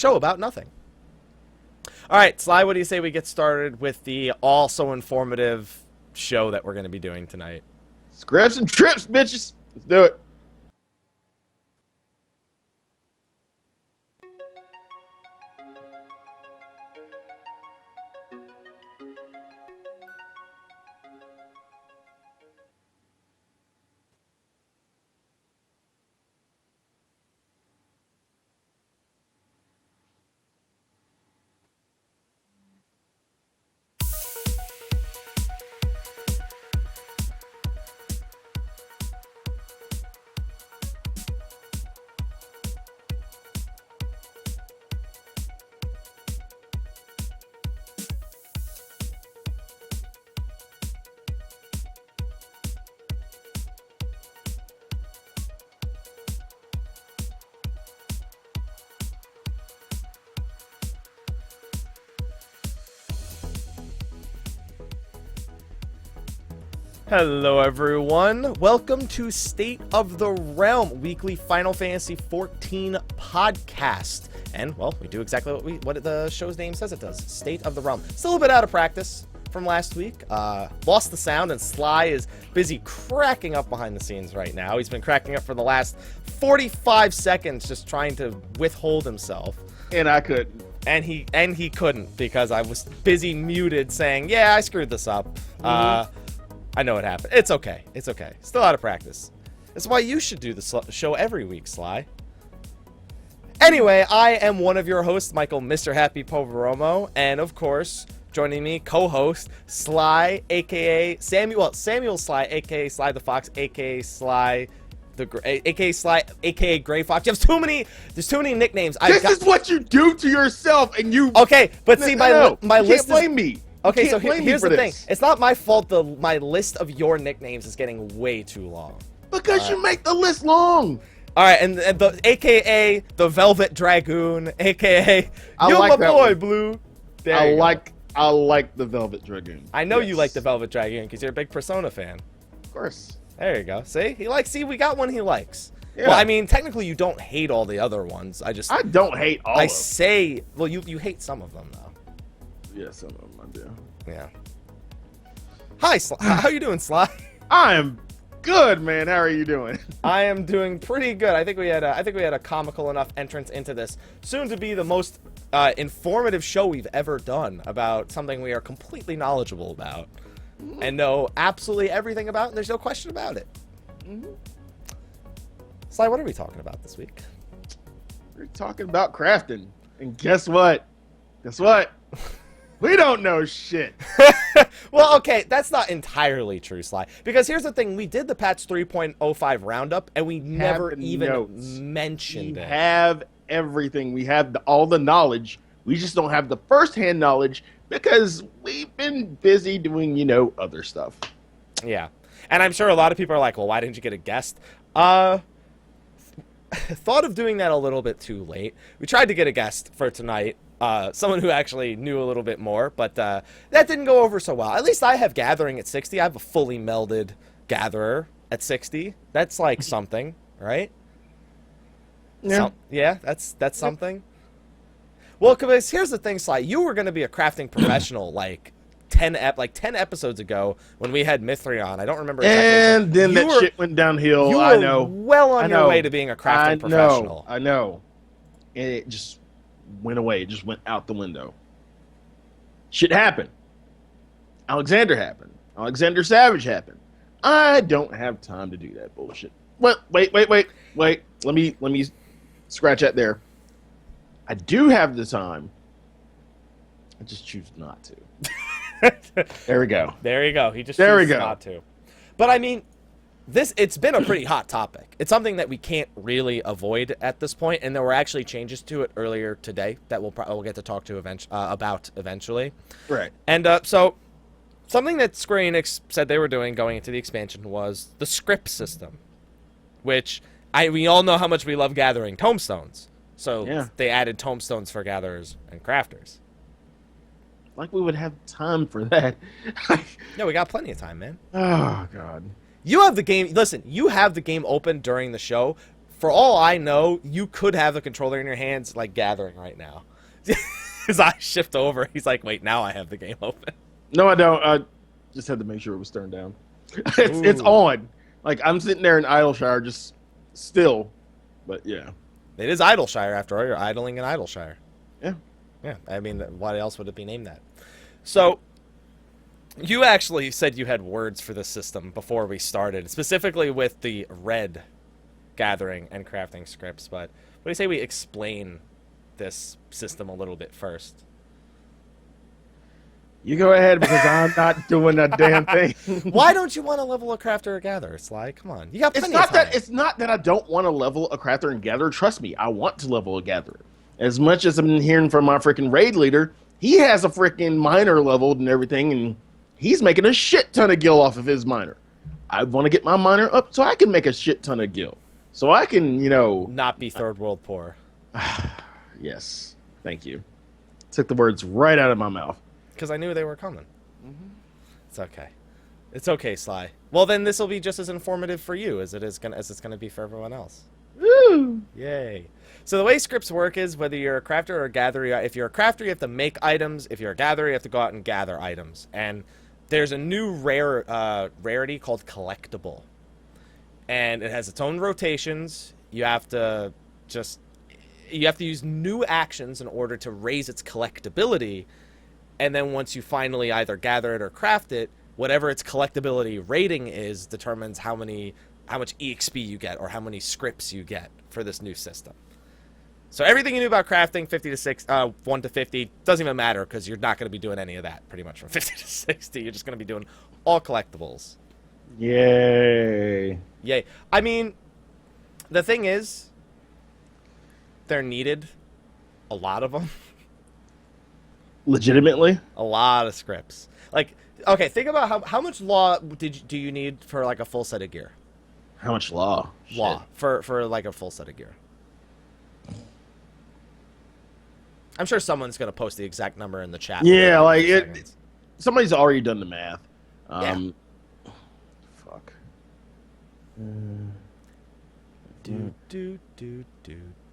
show about nothing. All right, Sly, what do you say we get started with the also informative show that we're going to be doing tonight? Scrips and trips, bitches. Let's do it. Hello, everyone. Welcome to State of the Realm, weekly Final Fantasy XIV podcast. And, well, we do exactly what the show's name says it does. State of the Realm. Still a bit out of practice from last week. Lost the sound, and Sly is busy cracking up behind the scenes right now. He's been cracking up for the last 45 seconds just trying to withhold himself. And I couldn't. And he couldn't because I was busy muted saying, yeah, I screwed this up. I know what happened. It's okay. It's okay. Still out of practice. That's why you should do the show every week, Sly. Anyway, I am one of your hosts, Michael Mr. Happy Poveromo, and of course, joining me, co-host Slyh, aka Samuel Slyh, aka Slythefox, aka Slyh, aka Slyh, aka Greyfox. You have there's too many nicknames. This is what you do to yourself, and you. Okay, but see, my list can't blame me. Okay, so here's the thing. It's not my fault my list of your nicknames is getting way too long. Because you make the list long. All right, and the AKA the Velvet Dragoon, AKA I you're like my that boy, one. Blue. I like the Velvet Dragoon. I know you like the Velvet Dragoon because you're a big Persona fan. Of course. There you go. See, see, we got one he likes. Yeah. Well, I mean, technically, you don't hate all the other ones. I don't hate all of them. Well, you hate some of them though. Yeah, some of them I do. Yeah. Hi, how you doing, Sly? I am good, man. How are you doing? I am doing pretty good. I think we had a comical enough entrance into this. Soon to be the most informative show we've ever done about something we are completely knowledgeable about and know absolutely everything about. And there's no question about it. Sly, what are we talking about this week? We're talking about crafting, and guess what? We don't know shit. Well, okay, that's not entirely true, Sly. Because here's the thing. We did the patch 3.05 roundup, and we never even mentioned it. We have everything. We have all the knowledge. We just don't have the first-hand knowledge because we've been busy doing, other stuff. Yeah. And I'm sure a lot of people are like, well, why didn't you get a guest? Thought of doing that a little bit too late. We tried to get a guest for tonight. Someone who actually knew a little bit more, but that didn't go over so well. At least I have Gathering at 60. I have a fully melded Gatherer at 60. That's like something, right? Yeah. That's something. Well, because here's the thing, Sly. You were going to be a crafting professional like 10 episodes ago when we had Mithri on. I don't remember exactly. And then that shit went downhill. I know. Well on your way to being a crafting professional. I know. And it just went away. It just went out the window. Shit happened. Alexander happened. Alexander Savage happened. I don't have time to do that bullshit. Wait. Let me scratch that there. I do have the time. I just choose not to. There we go. There you go. He just chooses not to. But I mean, it's been a pretty hot topic. It's something that we can't really avoid at this point, and there were actually changes to it earlier today that we'll get to talk to about eventually. Right. And so something that Square Enix said they were doing going into the expansion was the Scrips system, which we all know how much we love gathering tomestones. So they added tomestones for gatherers and crafters. Like we would have time for that. Yeah, we got plenty of time, man. Oh, God. You have the game. Listen, you have the game open during the show for all I know, you could have the controller in your hands, like, gathering right now. His eyes shift over. He's like, wait, now I have the game open. No, I don't. I just had to make sure it was turned down. It's on. Like, I'm sitting there in Idleshire, just still. But, yeah. It is Idleshire, after all. You're idling in Idleshire. Yeah. Yeah, I mean, why else would it be named that? So, you actually said you had words for this system before we started, specifically with the red gathering and crafting scripts, but what do you say we explain this system a little bit first? You go ahead, because I'm not doing a damn thing. Why don't you want to level a crafter or gatherer, Sly? Come on. You got plenty of time. It's not that I don't want to level a crafter and gatherer. Trust me, I want to level a gatherer. As much as I've been hearing from my freaking raid leader, he has a freaking miner leveled and everything, and he's making a shit ton of gil off of his miner. I want to get my miner up so I can make a shit ton of gil. So I can, not be third world poor. Yes. Thank you. Took the words right out of my mouth. Because I knew they were coming. Mm-hmm. It's okay. It's okay, Sly. Well, then this will be just as informative for you as it's gonna be for everyone else. Woo! Yay. So the way scripts work is whether you're a crafter or a gatherer, if you're a crafter, you have to make items. If you're a gatherer, you have to go out and gather items. And there's a new rarity called collectible. And it has its own rotations. You have to use new actions in order to raise its collectability. And then once you finally either gather it or craft it, whatever its collectability rating is determines how much EXP you get or how many scripts you get for this new system. So everything you knew about crafting, 1 to 50, doesn't even matter because you're not going to be doing any of that pretty much from 50 to 60. You're just going to be doing all collectibles. Yay. Yay. I mean, the thing is, they're needed. A lot of them. Legitimately? A lot of scripts. Like, okay, think about how much law do you need for like a full set of gear? How much law? Law for like a full set of gear. I'm sure someone's gonna post the exact number in the chat. Yeah, like somebody's already done the math. Yeah. Fuck.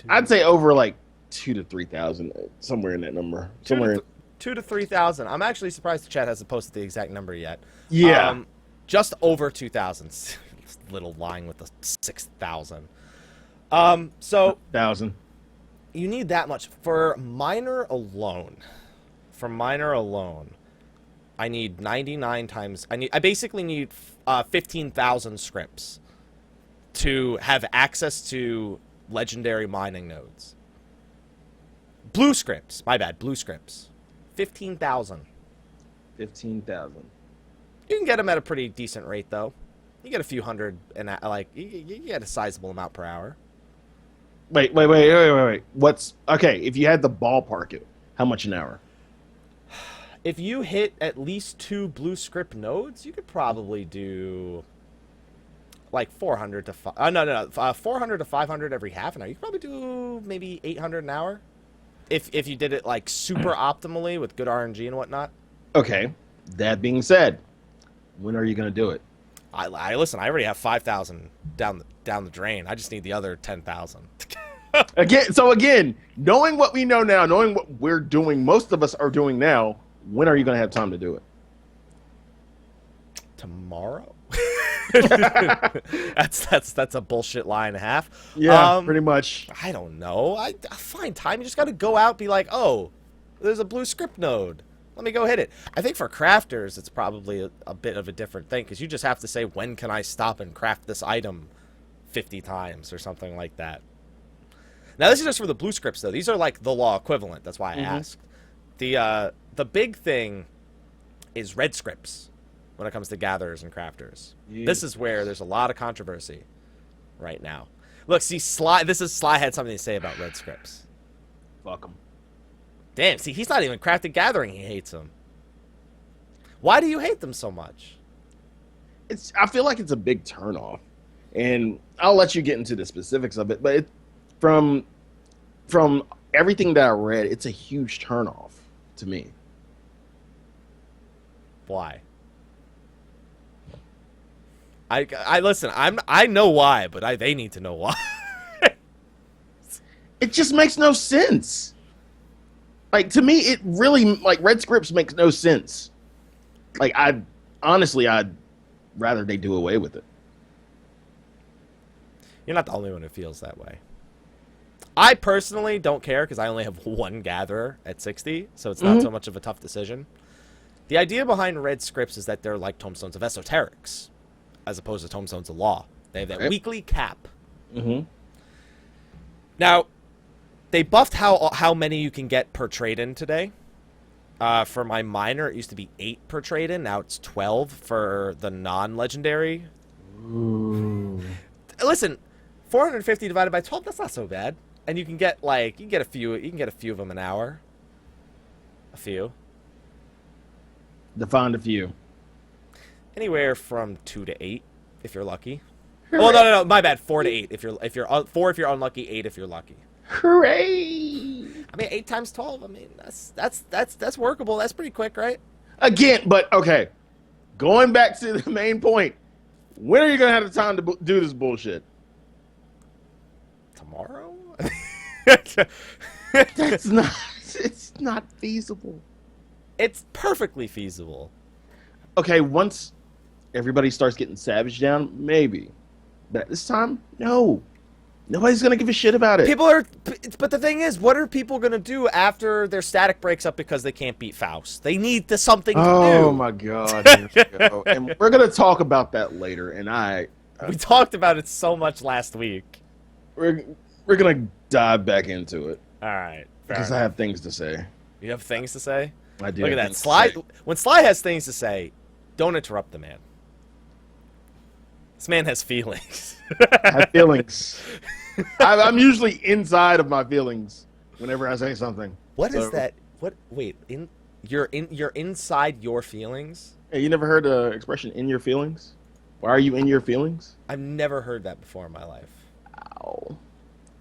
I'd say over like 2,000 to 3,000, somewhere in that number. 2,000 to 3,000. I'm actually surprised the chat hasn't posted the exact number yet. Yeah. Just over 2,000. Little lying with the 6,000. So 1,000. You need that much for miner alone. I need 99 times. I basically need 15,000 scripts to have access to legendary mining nodes. Blue scripts. My bad. Blue scripts. 15,000. 15,000. You can get them at a pretty decent rate, though. You get a few hundred, and you get a sizable amount per hour. Wait. What's okay? If you had to ballpark it, how much an hour? If you hit at least 2 blue script nodes, you could probably do like 400 to 400 to 500 every half an hour. You could probably do maybe 800 an hour if you did it like super optimally with good RNG and whatnot. Okay. That being said, when are you going to do it? I listen. I already have 5,000 down the drain. I just need the other 10,000. Again, knowing what we know now, knowing what we're doing, most of us are doing now. When are you going to have time to do it? Tomorrow. that's a bullshit lie and a half. Yeah, pretty much. I don't know. I find time. You just got to go out and be like, oh, there's a blue script node. Let me go hit it. I think for crafters, it's probably a bit of a different thing because you just have to say, when can I stop and craft this item 50 times or something like that. Now, this is just for the blue scripts, though. These are like the law equivalent. That's why I asked. The big thing is red scripts when it comes to gatherers and crafters. Yeah. This is where there's a lot of controversy right now. Look, see, Sly had something to say about red scripts. Fuck him. Damn, see, he's not even crafted gathering. He hates them. Why do you hate them so much? I feel like it's a big turnoff. And I'll let you get into the specifics of it, but from everything that I read, it's a huge turnoff to me. Why? I listen. I know why, but they need to know why. It just makes no sense. Like, to me, it really, like, red scripts makes no sense. Like, I'd rather they do away with it. You're not the only one who feels that way. I personally don't care because I only have one gatherer at 60, so it's not so much of a tough decision. The idea behind red scripts is that they're like tomestones of esoterics, as opposed to tomestones of law. They have that weekly cap. Now, they buffed how many you can get per trade-in today. For my minor, it used to be 8 per trade-in. Now it's 12 for the non-legendary. Listen, 450 divided by 12, that's not so bad. And you can get a few of them an hour. A few. Define a few. Anywhere from 2 to 8 if you're lucky. Oh no, my bad. 4 to 8 if you're 4 if you're unlucky, 8 if you're lucky. Hooray! I mean, 8 times 12. I mean, that's workable. That's pretty quick, right? Again, but okay. Going back to the main point. When are you gonna have the time to do this bullshit? Tomorrow? It's not feasible. It's perfectly feasible. Okay, once everybody starts getting savage down, maybe. But at this time, no. Nobody's going to give a shit about it. But the thing is, what are people going to do after their static breaks up because they can't beat Faust? They need something to do. Oh my God. Here we go. And we're going to talk about that later. And we talked about it so much last week. We're going to dive back into it. All right. Because I have things to say. You have things to say? I do. Look at that. Slyh, when Slyh has things to say, don't interrupt the man. This man has feelings. I have feelings. I'm usually inside of my feelings whenever I say something. What is that? What? Wait, you're inside your feelings? Hey, you never heard the expression "in your feelings"? Why are you in your feelings? I've never heard that before in my life. Ow.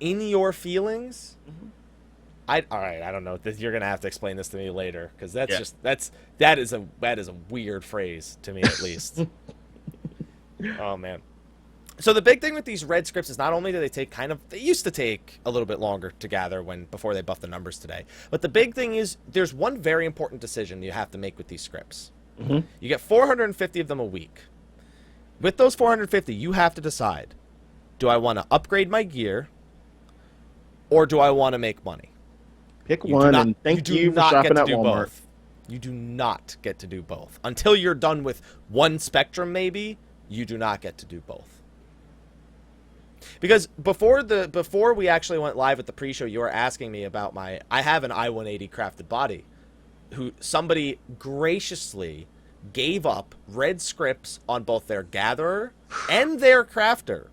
In your feelings? All right. I don't know. You're gonna have to explain this to me later because that is a weird phrase to me at least. Oh man. So the big thing with these red scripts is not only do they used to take a little bit longer to gather before they buffed the numbers today, but the big thing is there's one very important decision you have to make with these scripts. You get 450 of them a week. With those 450, you have to decide, do I want to upgrade my gear or do I want to make money? Pick one and thank you for shopping at Walmart. Both. You do not get to do both. Until you're done with one spectrum maybe, you do not get to do both. Because before we actually went live with the pre-show, you were asking me about I have an I-180 crafted body who somebody graciously gave up red scripts on both their gatherer and their crafter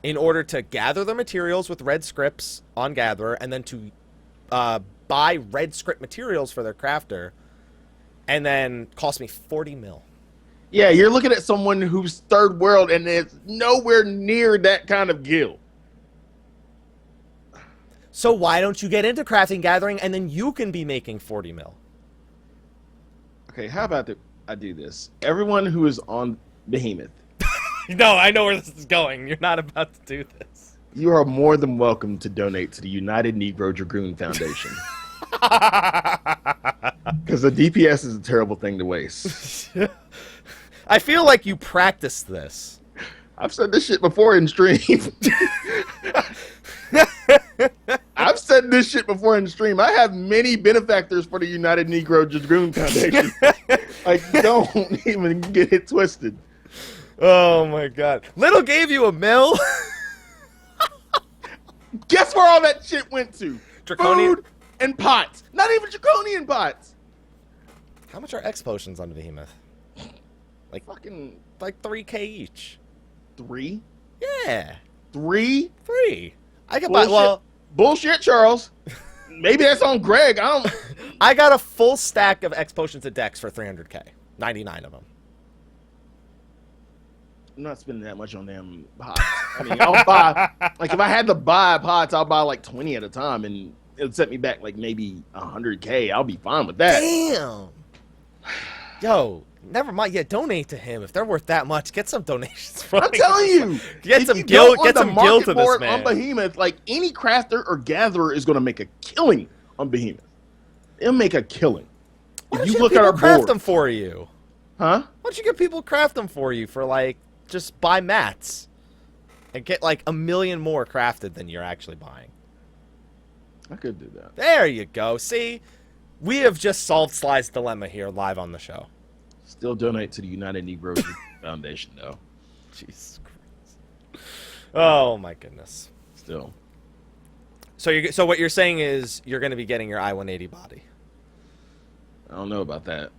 in order to gather the materials with red scripts on gatherer and then to buy red script materials for their crafter and then cost me 40 mil. Yeah, you're looking at someone who's third world and is nowhere near that kind of guild. So why don't you get into crafting gathering and then you can be making 40 mil? Okay, how about I do this? Everyone who is on Behemoth. No, I know where this is going. You're not about to do this. You are more than welcome to donate to the United Negro Dragoon Foundation. Because the DPS is a terrible thing to waste. I feel like you practiced this. I've said this shit before in stream. I've said this shit before in stream. I have many benefactors for the United Negro Dragoon Foundation. Like, don't even get it twisted. Oh my God. Little gave you $1 mil? Guess where all that shit went to? Draconian food and pots. Not even draconian pots. How much are X potions on Behemoth? Like 3K each. 3? Yeah. 3? 3. I can buy bullshit, Charles. Maybe that's on Greg. I got a full stack of X potions at Dex for 300K. 99 of them. I'm not spending that much on damn pots. I mean, I'll buy, like, if I had to buy pots, I'll buy like 20 at a time, and it'll set me back like maybe 100K. I'll be fine with that. Damn. Yo, Never mind. Yeah, donate to him if they're worth that much. Get some donations from I'm telling you, Get if some you guild. go on Get the some guild to market for this it man. on Behemoth, like any crafter or gatherer is going to make a killing on Behemoth. They'll make a killing. Why If don't you you look get at people our craft board, them for you? huh? Why don't you get people craft them for you for like just buy mats and get like 1 million more crafted than you're actually buying? I could do that. There you go. See, we have just solved Sly's dilemma here live on the show. Still donate to the United Negro Foundation, though. Jesus Christ. Oh my goodness. Still. So what you're saying is you're going to be getting your I-180 body. I don't know about that.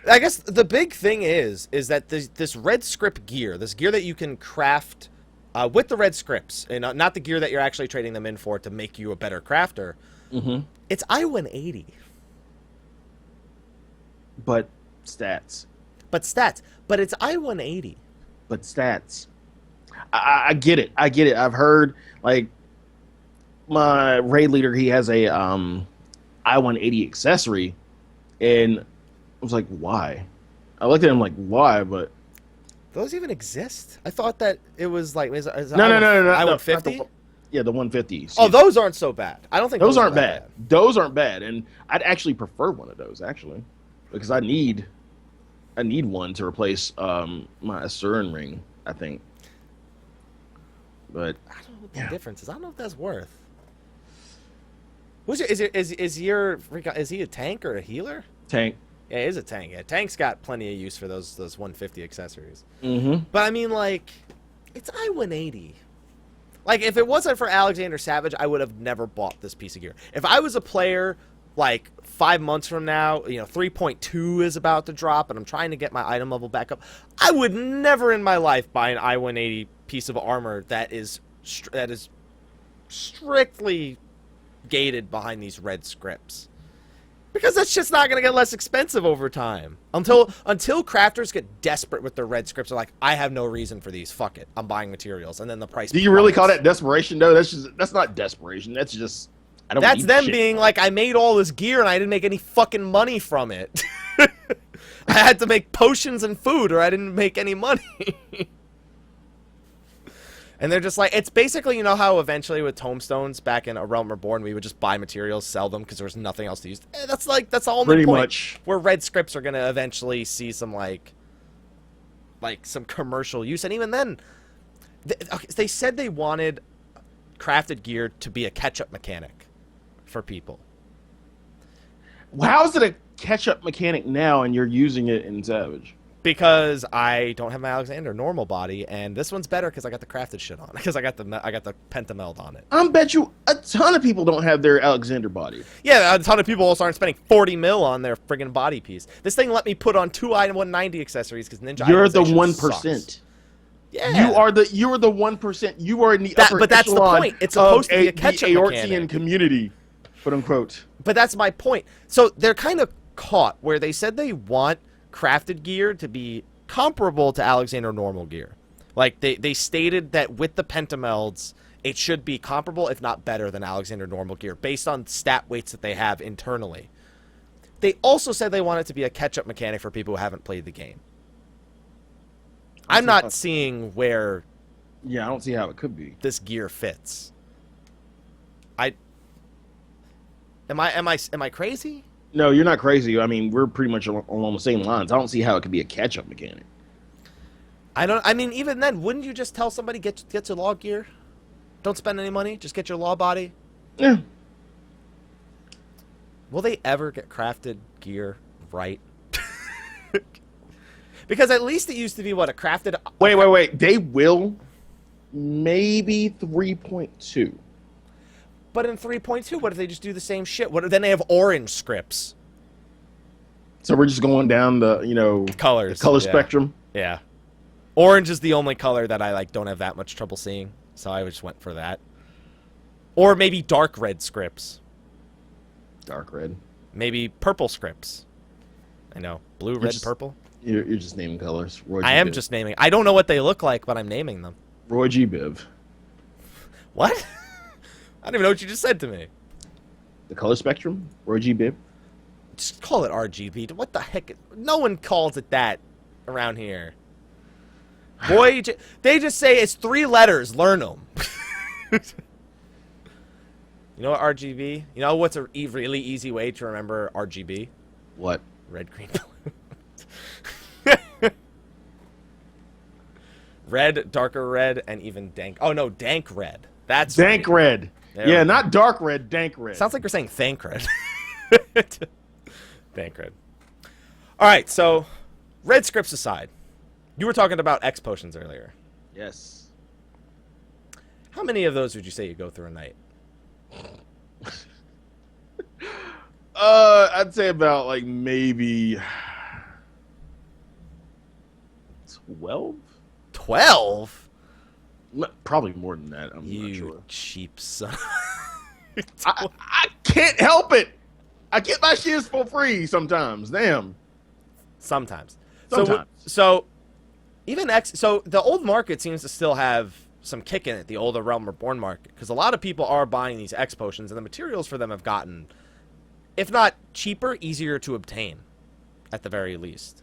I guess the big thing is that this red script gear, this gear that you can craft with the red scripts, and not the gear that you're actually trading them in for to make you a better crafter, it's I-180. But stats. But it's I-180. But stats. I get it. I get it. I've heard, like, my raid leader, he has a I-180 accessory, and I was like, why? I looked at him like, why? But Those even exist? I thought that it was like... Is no. I-150? Yeah, the 150. Oh, those aren't so bad. I don't think those aren't are that bad. Those aren't bad, and I'd actually prefer one of those, actually, because I need one to replace my Asuran ring, I think. But I don't know what the difference is. I don't know if that's worth. Is he a tank or a healer? tank. Yeah, he is a tank. Yeah, tank's got plenty of use for those 150 accessories. Mm-hmm. But I mean, like, it's I-180. Like, if it wasn't for Alexander Savage, I would have never bought this piece of gear. If I was a player, like, 5 months from now, 3.2 is about to drop, and I'm trying to get my item level back up, I would never in my life buy an I-180 piece of armor that is strictly gated behind these red scripts. Because that's just not going to get less expensive over time. Until crafters get desperate with their red scripts. They're like, I have no reason for these. Fuck it. I'm buying materials. And then the price Do you really call plummets. that desperation, though? That's not desperation. That's just... That's them being like, I made all this gear and I didn't make any fucking money from it. I had to make potions and food or I didn't make any money. And they're just like, it's basically, how eventually with tomestones back in A Realm Reborn, we would just buy materials, sell them because there was nothing else to use. That's the only Pretty point much. where red scripts are going to eventually see some like some commercial use. And even then, they said they wanted crafted gear to be a catch-up mechanic for people. How is it a catch-up mechanic now and you're using it in Savage? Because I don't have my Alexander normal body, and this one's better because I got the crafted shit on. Because I got the pentameld on it. I bet you a ton of people don't have their Alexander body. Yeah, a ton of people also aren't spending 40 mil on their friggin' body piece. This thing let me put on 2 I-190 accessories because Ninja. You're the itemization 1%. sucks. Yeah, you are the 1%. You are in the upper but that's the echelon point. It's supposed to be a the catch-up Aortian mechanic. community, quote unquote. But that's my point. So they're kind of caught where they said they want crafted gear to be comparable to Alexander normal gear. Like they stated that with the pentamelds, it should be comparable, if not better, than Alexander normal gear based on stat weights that they have internally. They also said they want it to be a catch-up mechanic for people who haven't played the game. I'm not seeing where Yeah, I don't see how it could be. this gear fits. Am I crazy? No, you're not crazy. I mean, we're pretty much along the same lines. I don't see how it could be a catch-up mechanic. I mean, even then, wouldn't you just tell somebody get your law gear? Don't spend any money. Just get your law body. Yeah. Will they ever get crafted gear right? Because at least it used to be what a crafted. Wait. They will. Maybe 3.2. But in 3.2, what if they just do the same shit? What if then they have orange scripts? So we're just going down the Colors. the color Yeah. spectrum. Yeah. Orange is the only color that I don't have that much trouble seeing, so I just went for that. Or maybe dark red scripts. Dark red. Maybe purple scripts. I know. Blue, red, purple. You're just naming colors. Roy G. I am Biv. just naming. I don't know what they look like, but I'm naming them. Roy G. Biv. What? I don't even know what you just said to me. The color spectrum. Roy G. Biv. Just call it RGB. What the heck? No one calls it that around here. Boy, they just say it's 3 letters. Learn them. You know what RGB? You know what's a really easy way to remember RGB? What? Red, green, blue. Red, darker red, and even dank. Oh no, dank red. That's dank right. red. Yeah, not dark red, dank red. Sounds like you're saying thank red. Thank red. All right, so red scripts aside, you were talking about X potions earlier. Yes. How many of those would you say you go through a night? I'd say about like maybe 12. 12? Probably more than that. I'm You not sure. cheap son. I can't help it. I get my shares for free sometimes. Damn. Sometimes. Sometimes. So even so the old market seems to still have some kick in it, the older Realm Reborn market, because a lot of people are buying these X potions, and the materials for them have gotten, if not cheaper, easier to obtain, at the very least.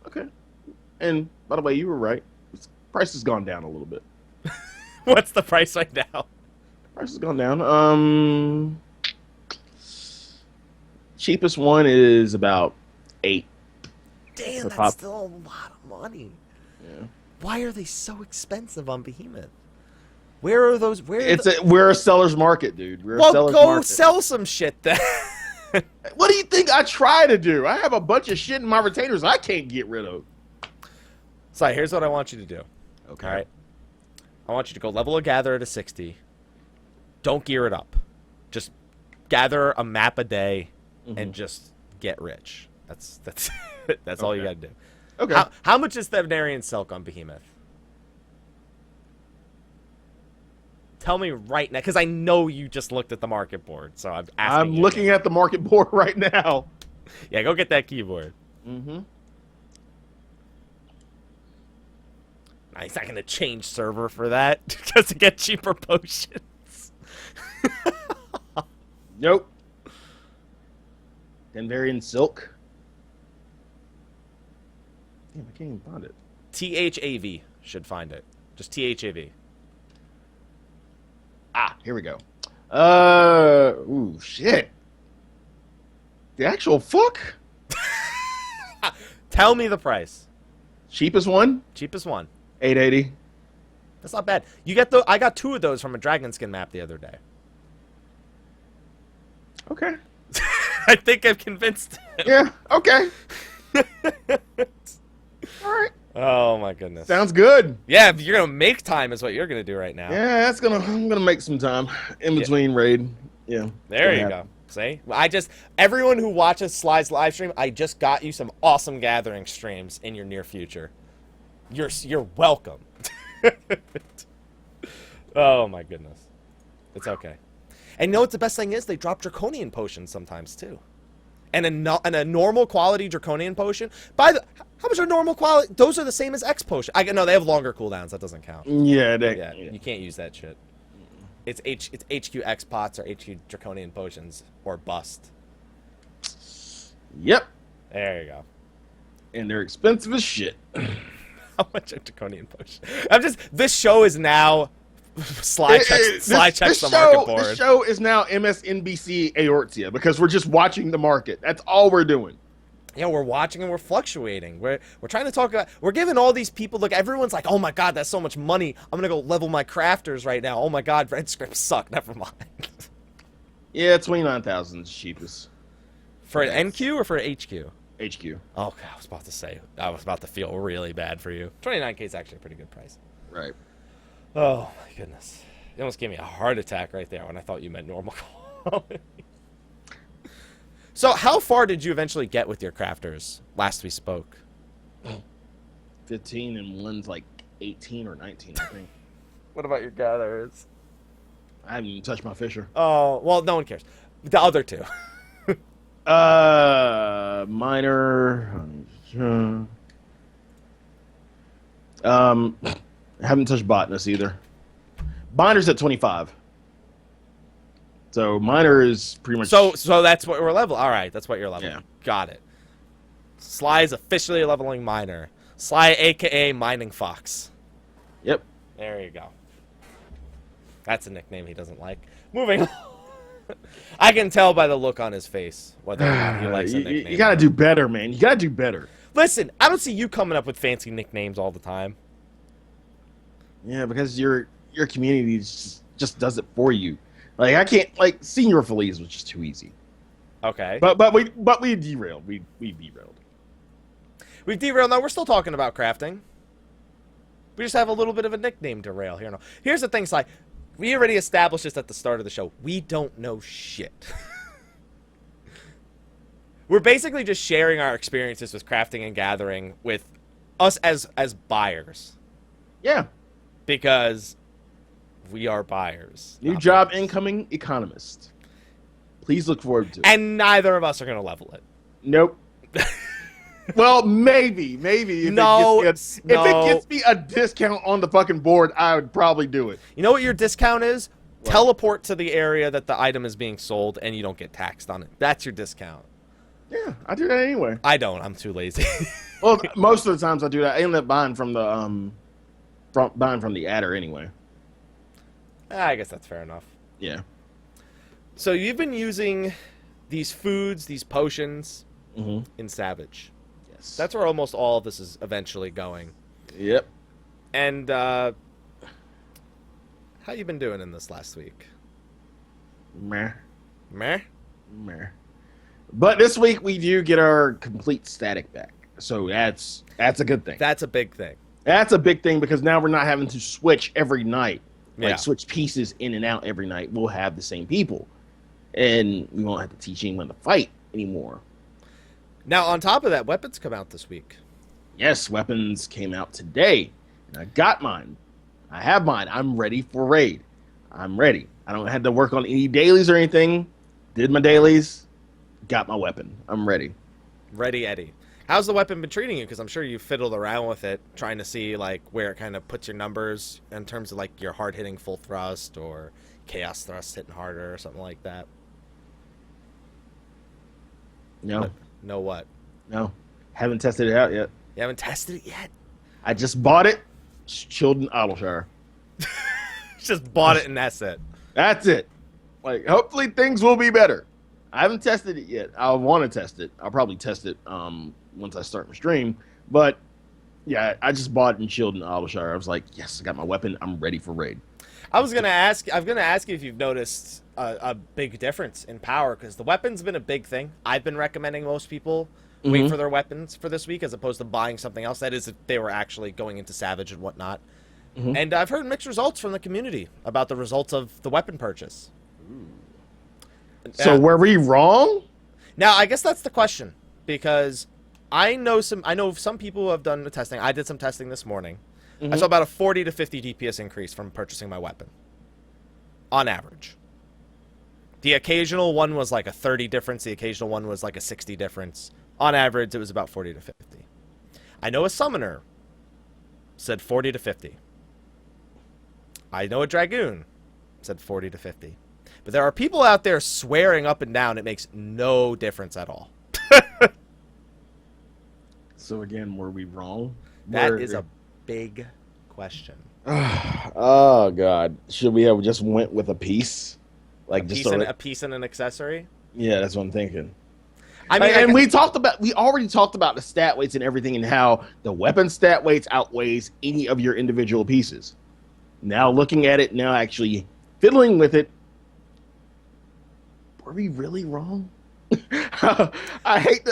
Okay. And by the way, you were right. Price has gone down a little bit. What's the price right now? Price has gone down. Cheapest one is about 8. Damn, Top. that's still a lot of money. Yeah. Why are they so expensive on Behemoth? Where are those? We're a seller's market, dude. We're a well, seller's go market. sell some shit then. What do you think I try to do? I have a bunch of shit in my retainers I can't get rid of. So here's what I want you to do. Okay. All right. I want you to go level a gather to 60. Don't gear it up. Just gather a map a day and just get rich. That's that's all you got to do. Okay. How much is Thenarian Silk on Behemoth? Tell me right now, because I know you just looked at the market board, so I'm asking. I'm looking at the market board right now. Yeah, go get that keyboard. Mm-hmm. He's not going to change server for that just to get cheaper potions. Nope. Denvarian Silk. Damn, I can't even find it. THAV should find it. Just THAV. Ah, here we go. Ooh, shit. The actual fuck? Tell me the price. Cheapest one? Cheapest one. 880. That's not bad. You get the. I got 2 of those from a dragon skin map the other day. Okay. I think I've convinced him. Yeah, okay. All right. Oh my goodness. Sounds good. Yeah, you're gonna make time is what you're gonna do right now. Yeah, I'm gonna make some time in between raid. Yeah. There you go. See? Everyone who watches Sly's live stream, I just got you some awesome gathering streams in your near future. You're welcome. Oh my goodness. It's okay. And you know what the best thing is? They drop draconian potions sometimes too. And a normal quality draconian potion. How much are normal quality? Those are the same as X potion. No, they have longer cooldowns. That doesn't count. Yeah, You can't use that shit. It's HQ X pots or HQ draconian potions or bust. Yep. There you go. And they're expensive as shit. How much a draconian potion? This show is now Slyh checks the market board. This show is now MSNBC Aortia because we're just watching the market. That's all we're doing. Yeah, we're watching and we're fluctuating. We're trying to talk about. We're giving all these people. Look, everyone's like, "Oh my god, that's so much money. I'm gonna go level my crafters right now." Oh my god, red scripts suck. Never mind. Yeah, 29,000 is cheapest. For an NQ or for an HQ? HQ. Okay, I was about to say. I was about to feel really bad for you. 29K is actually a pretty good price. Right. Oh my goodness! You almost gave me a heart attack right there when I thought you meant normal quality. So, how far did you eventually get with your crafters? Last we spoke. 15 and one's like 18 or 19, I think. What about your gatherers? I haven't even touched my fisher. Oh, well, no one cares. The other 2. Minor. Haven't touched botanist either. Binder's at 25. So minor is pretty much. So that's what we're leveling. All right, that's what you're leveling. Yeah. Got it. Sly is officially leveling minor. Sly, a.k.a. Mining Fox. Yep. There you go. That's a nickname he doesn't like. Moving on. I can tell by the look on his face whether or not he likes a nickname. You gotta do better, man. You gotta do better. Listen, I don't see you coming up with fancy nicknames all the time. Yeah, because your community just does it for you. Like I can't like Senior Feliz was just too easy. Okay. But we derailed. We derailed. We've derailed. No, we're still talking about crafting. We just have a little bit of a nickname derail here. No. Here's the thing, Sly. We already established this at the start of the show. We don't know shit. We're basically just sharing our experiences with crafting and gathering with us as buyers. Yeah. Because we are buyers. New job incoming, economist. Please look forward to it. And neither of us are going to level it. Nope. Well, maybe. If it gets me a discount on the fucking board, I would probably do it. You know what your discount is? What? Teleport to the area that the item is being sold, and you don't get taxed on it. That's your discount. Yeah, I do that anyway. I don't. I'm too lazy. Well, most of the times I do that. I end up buying from the adder anyway. I guess that's fair enough. Yeah. So you've been using these foods, these potions in Savage. Yes. That's where almost all of this is eventually going. Yep. And how you been doing in this last week? Meh. Meh? Meh. But this week we do get our complete static back. So that's a good thing. That's a big thing. That's a big thing because now we're not having to switch every night. Yeah. Like switch pieces in and out every night. We'll have the same people. And we won't have to teach anyone to fight anymore. Now, on top of that, weapons come out this week. Yes, weapons came out today. And I got mine. I have mine. I'm ready for raid. I'm ready. I don't have to work on any dailies or anything. Did my dailies. Got my weapon. I'm ready. Ready, Eddie. How's the weapon been treating you? Because I'm sure you fiddled around with it, trying to see like where it kind of puts your numbers in terms of like your hard-hitting full thrust or chaos thrust hitting harder or something like that. No. No what? No. Haven't tested it out yet. You haven't tested it yet? I just bought it. Chilled in Idleshire. Just bought it and that's it. That's it. Like, hopefully things will be better. I haven't tested it yet. I want to test it. I'll probably test it once I start my stream. But, yeah, I just bought it and chilled in Idleshire. I was like, yes, I got my weapon. I'm ready for raid. I was gonna ask you if you've noticed a big difference in power, because the weapon's been a big thing. I've been recommending most people wait for their weapons for this week as opposed to buying something else. That is, if they were actually going into Savage and whatnot. And I've heard mixed results from the community about the results of the weapon purchase. So were we wrong? Now, I guess that's the question, because I know some people who have done the testing. I did some testing this morning. I saw about a 40 to 50 DPS increase from purchasing my weapon, on average. The occasional one was like a 30 difference. The occasional one was like a 60 difference. On average, it was about 40 to 50. I know a summoner said 40 to 50. I know a dragoon said 40 to 50. But there are people out there swearing up and down it makes no difference at all. So again, were we wrong? That is a big question. Oh God! Should we have just went with a piece, like a piece and an accessory? Yeah, that's what I'm thinking. I mean, and we already talked about the stat weights and everything, and how the weapon stat weights outweighs any of your individual pieces. Now looking at it, now actually fiddling with it, were we really wrong? I hate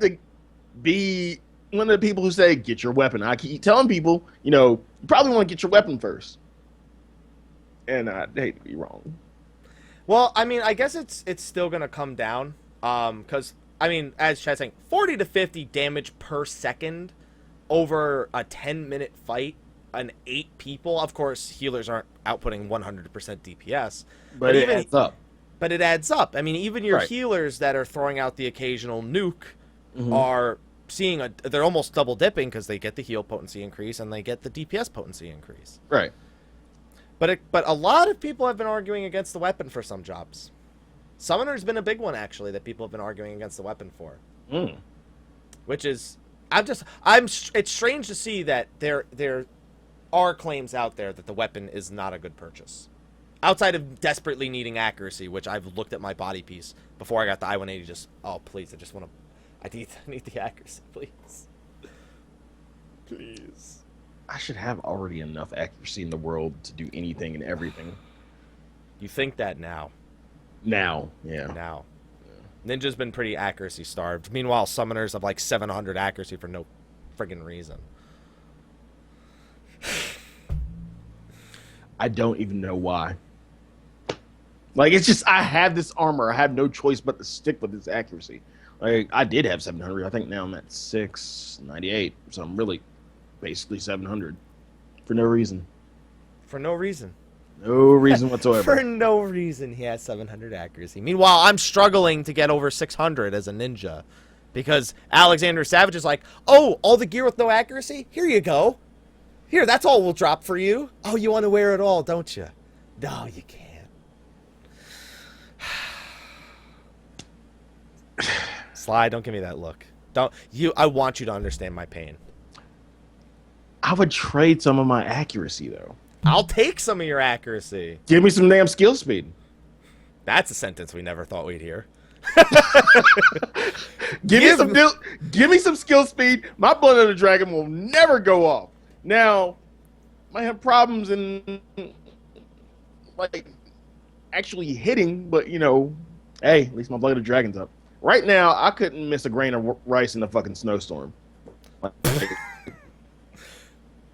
to be one of the people who say, get your weapon. I keep telling people, you probably want to get your weapon first. And I hate to be wrong. Well, I mean, I guess it's still going to come down. Because, I mean, as Chad's saying, 40 to 50 damage per second over a 10-minute fight, and 8 people. Of course, healers aren't outputting 100% DPS. But it adds up. But it adds up. I mean, even your Right. healers that are throwing out the occasional nuke are seeing they're almost double dipping because they get the heal potency increase and they get the DPS potency increase. Right. But a lot of people have been arguing against the weapon for some jobs. Summoner's been a big one, actually, that people have been arguing against the weapon for. Which is, it's strange to see that there are claims out there that the weapon is not a good purchase. Outside of desperately needing accuracy, which I've looked at my body piece before I got the I-180, oh, please, I just want to, I need the accuracy, please. Please. I should have already enough accuracy in the world to do anything and everything. You think that now. Now, yeah. Now. Yeah. Ninja's been pretty accuracy starved. Meanwhile, summoners have like 700 accuracy for no friggin' reason. I don't even know why. Like, it's just, I have this armor. I have no choice but to stick with this accuracy. Like, I did have 700. I think now I'm at 698. So I'm really basically 700 for no reason. For no reason. No reason whatsoever. For no reason, he has 700 accuracy. Meanwhile, I'm struggling to get over 600 as a ninja because Alexander Savage is like, oh, all the gear with no accuracy? Here you go. Here, that's all we'll drop for you. Oh, you want to wear it all, don't you? No, you can't. Sly, don't give me that look. I want you to understand my pain. I would trade some of my accuracy, though. I'll take some of your accuracy. Give me some damn skill speed. That's a sentence we never thought we'd hear. Give me some skill speed. My Blood of the Dragon will never go off. Now, might have problems in like actually hitting, but you know, hey, at least my Blood of the Dragon's up. Right now, I couldn't miss a grain of rice in a fucking snowstorm. I think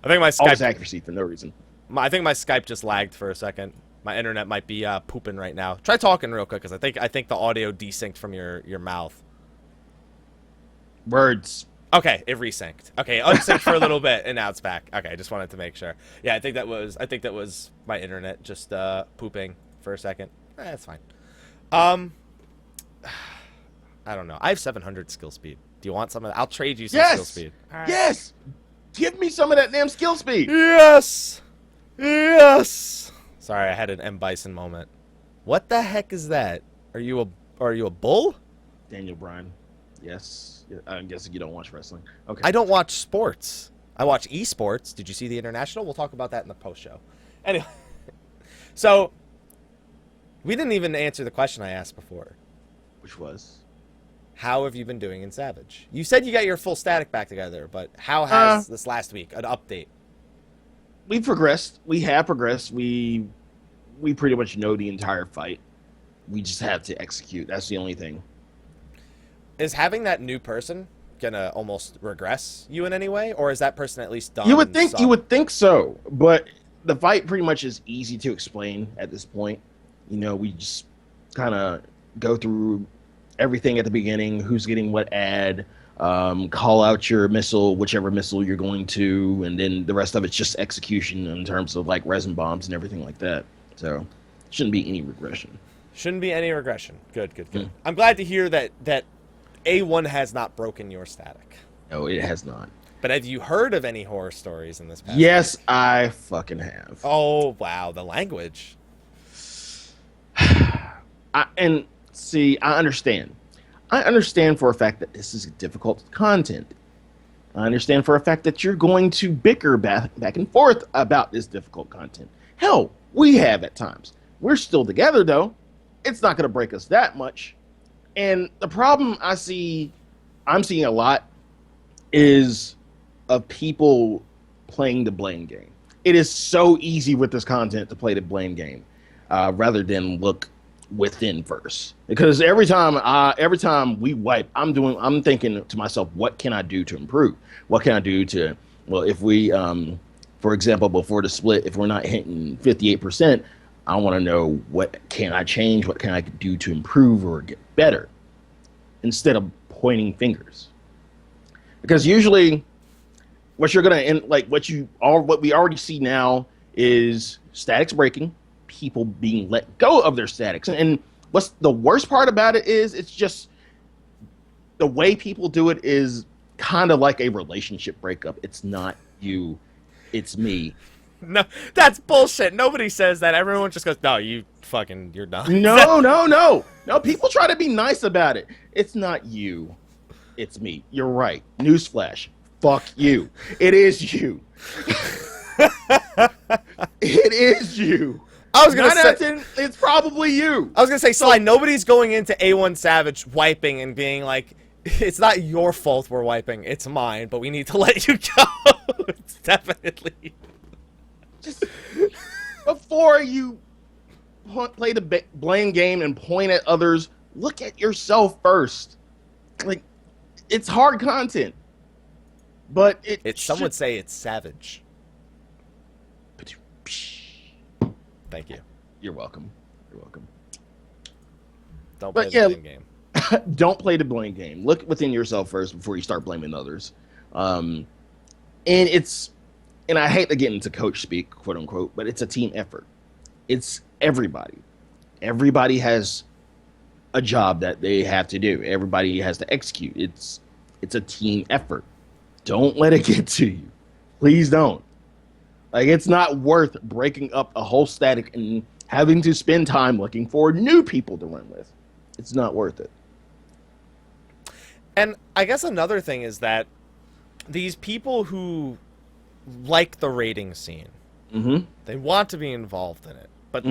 my all this Skype accuracy for no reason. I think my Skype just lagged for a second. My internet might be pooping right now. Try talking real quick, because I think the audio desynced from your mouth. Words. Okay, it resynced. Okay, unsynced for a little bit, and now it's back. Okay, I just wanted to make sure. Yeah, I think that was my internet just pooping for a second. That's fine. I don't know. I have 700 skill speed. Do you want some of that? I'll trade you some skill speed. Right. Yes! Give me some of that damn skill speed! Yes! Yes! Sorry, I had an M. Bison moment. What the heck is that? Are you a bull? Daniel Bryan. Yes. I'm guessing you don't watch wrestling. Okay. I don't watch sports. I watch esports. Did you see the International? We'll talk about that in the post show. Anyway. So, we didn't even answer the question I asked before. Which was? How have you been doing in Savage? You said you got your full static back together, but how has this last week? An update. We've progressed. We have progressed. We pretty much know the entire fight. We just have to execute. That's the only thing. Is having that new person gonna almost regress you in any way, or is that person at least done? You would think so, but the fight pretty much is easy to explain at this point. You know, we just kind of go through everything at the beginning, who's getting what ad, call out your missile, whichever missile you're going to, and then the rest of it's just execution in terms of like resin bombs and everything like that. So shouldn't be any regression. Shouldn't be any regression. Good. I'm glad to hear that A1 has not broken your static. No, it has not. But have you heard of any horror stories in this past Yes, week? I fucking have. Oh, wow. The language. I understand. I understand for a fact that this is difficult content. I understand for a fact that you're going to bicker back and forth about this difficult content. Hell, we have at times. We're still together, though. It's not going to break us that much. And the problem I'm seeing a lot is of people playing the blame game. It is so easy with this content to play the blame game rather than look within first. Because every time we wipe, I'm thinking to myself, what can I do to improve? What can I do to, well, if we, for example, before the split, if we're not hitting 58%, I want to know what can I change? What can I do to improve or get better? Instead of pointing fingers. Because usually what you're going to end, like what we already see now is statics breaking, people being let go of their statics. And what's the worst part about it is it's just the way people do it is kind of like a relationship breakup. It's not you, it's me. No, that's bullshit. Nobody says that. Everyone just goes, no, you're done. No. People try to be nice about it. It's not you. It's me. You're right. Newsflash. Fuck you. It is you. It is you. I was gonna 9 out of 10, it's probably you. I was gonna say, Sly, nobody's going into A1 Savage wiping and being like, it's not your fault we're wiping, it's mine, but we need to let you go. It's definitely. Just before you play the blame game and point at others, look at yourself first. Like, it's hard content, but some would say it's savage. Thank you. You're welcome. Don't play the blame game. Don't play the blame game. Look within yourself first before you start blaming others. And I hate to get into coach speak, quote unquote, but it's a team effort. It's everybody. Everybody has a job that they have to do. Everybody has to execute. It's a team effort. Don't let it get to you. Please don't. Like, it's not worth breaking up a whole static and having to spend time looking for new people to run with. It's not worth it. And I guess another thing is that these people who like the raiding scene, they want to be involved in it, but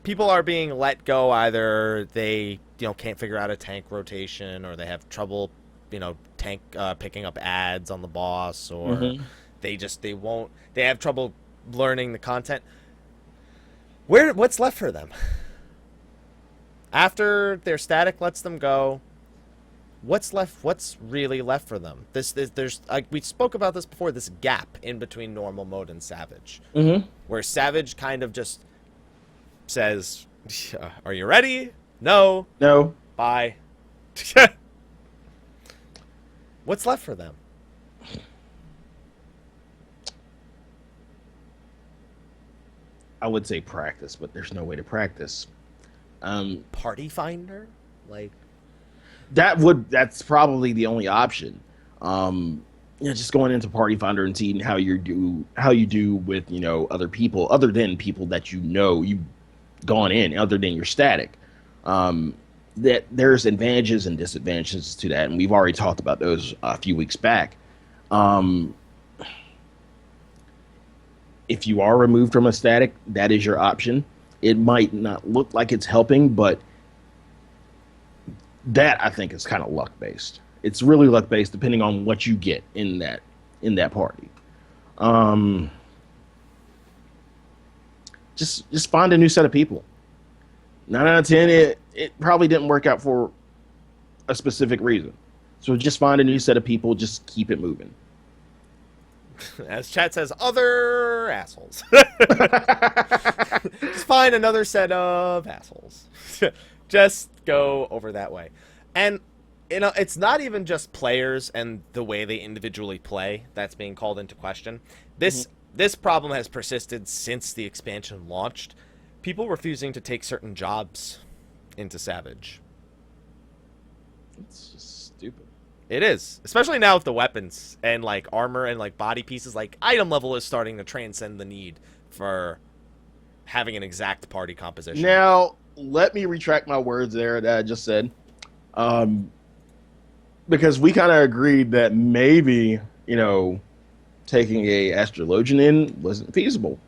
people are being let go. Either they can't figure out a tank rotation, or they have trouble tank picking up ads on the boss, or they have trouble learning the content. What's left for them after their static lets them go? What's left? What's really left for them? There's we spoke about this before. This gap in between normal mode and savage, where savage kind of just says, "Are you ready? No. Bye." What's left for them? I would say practice, but there's no way to practice. Party finder, like. That's probably the only option. Just going into Party Finder and seeing how you do with other people, other than people that you've gone in, other than your static. That there's advantages and disadvantages to that, and we've already talked about those a few weeks back. If you are removed from a static, that is your option. It might not look like it's helping, but that, I think, is kind of luck-based. It's really luck-based depending on what you get in that party. Just find a new set of people. 9 out of 10, it probably didn't work out for a specific reason. So just find a new set of people. Just keep it moving. As chat says, other assholes. Just find another set of assholes. Just go over that way. And, it's not even just players and the way they individually play that's being called into question. This problem has persisted since the expansion launched. People refusing to take certain jobs into Savage. It's just stupid. It is. Especially now with the weapons and, armor and, body pieces. Item level is starting to transcend the need for having an exact party composition. Now, let me retract my words there that I just said. Because we kind of agreed that maybe, taking a astrologian in wasn't feasible.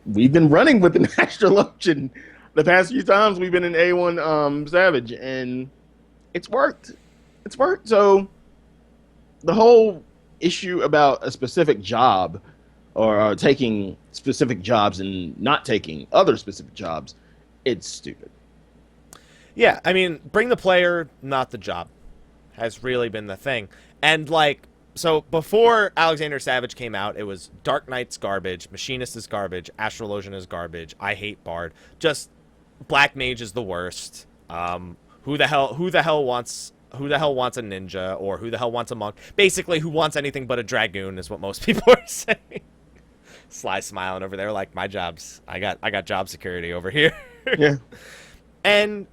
We've been running with an astrologian the past few times we've been in A1 Savage, and it's worked. So the whole issue about a specific job or taking specific jobs and not taking other specific jobs, it's stupid. Yeah, I mean, bring the player, not the job, has really been the thing. And, so before Alexander Savage came out, it was Dark Knight's garbage, Machinist is garbage, Astrologian is garbage, I hate Bard, just Black Mage is the worst. Who the hell wants a ninja, or who the hell wants a monk? Basically, who wants anything but a dragoon is what most people are saying. Sly smiling over there like, my job's, I got job security over here. Yeah. And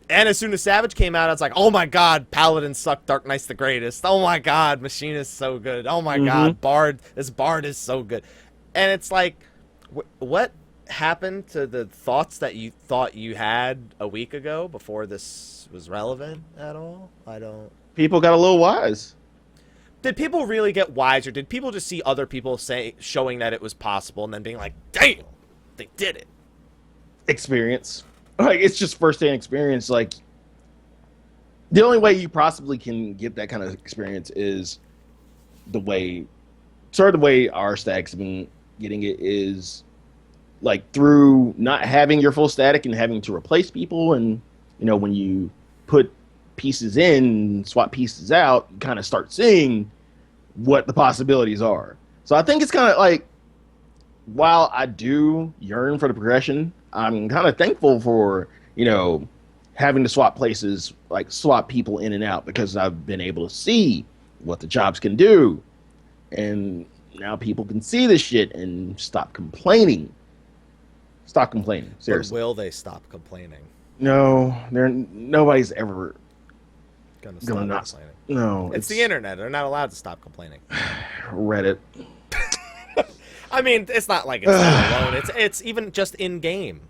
as soon as Savage came out, I was like, oh my god, Paladins suck, Dark Knight's the greatest. Oh my god, Machinist's so good. Oh my god, this Bard is so good. And it's like, what happened to the thoughts that you thought you had a week ago before this was relevant at all? I don't. People got a little wise. Did people really get wise, or did people just see other people showing that it was possible and then being like, damn, they did it? Experience. Like, it's just first-hand experience. Like, the only way you possibly can get that kind of experience is the way our stacks have been getting it is like through not having your full static and having to replace people. And, you know, when you put pieces in, swap pieces out, you kind of start seeing what the possibilities are. So I think it's kind of like, while I do yearn for the progression, I'm kind of thankful for, you know, having to swap places, like swap people in and out, because I've been able to see what the jobs can do. And now people can see this shit and stop complaining. Stop complaining. Seriously. But will they stop complaining? No, nobody's ever gonna stop complaining. No, it's the internet. They're not allowed to stop complaining. Reddit. I mean, it's not like it's not alone. It's even just in game.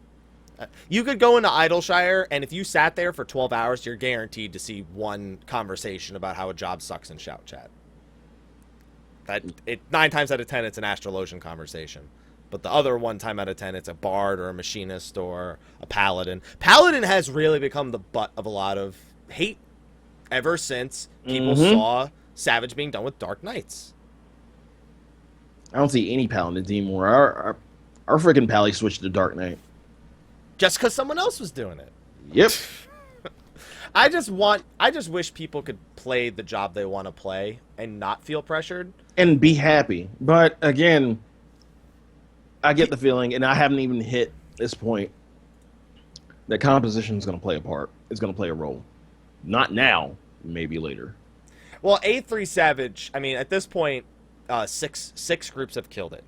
You could go into Idleshire, and if you sat there for 12 hours, you're guaranteed to see one conversation about how a job sucks in Shout Chat. 9 times out of 10, it's an Astrologian conversation. But the other 1 time out of 10, it's a bard or a machinist or a paladin. Paladin has really become the butt of a lot of hate ever since people saw Savage being done with Dark Knights. I don't see any paladins anymore. Our freaking pally switched to Dark Knight. Just because someone else was doing it. Yep. I just wish people could play the job they want to play and not feel pressured. And be happy. But again, I get the feeling, and I haven't even hit this point, that composition is going to play a part. It's going to play a role. Not now, maybe later. Well, A3 Savage, I mean, at this point, six groups have killed it.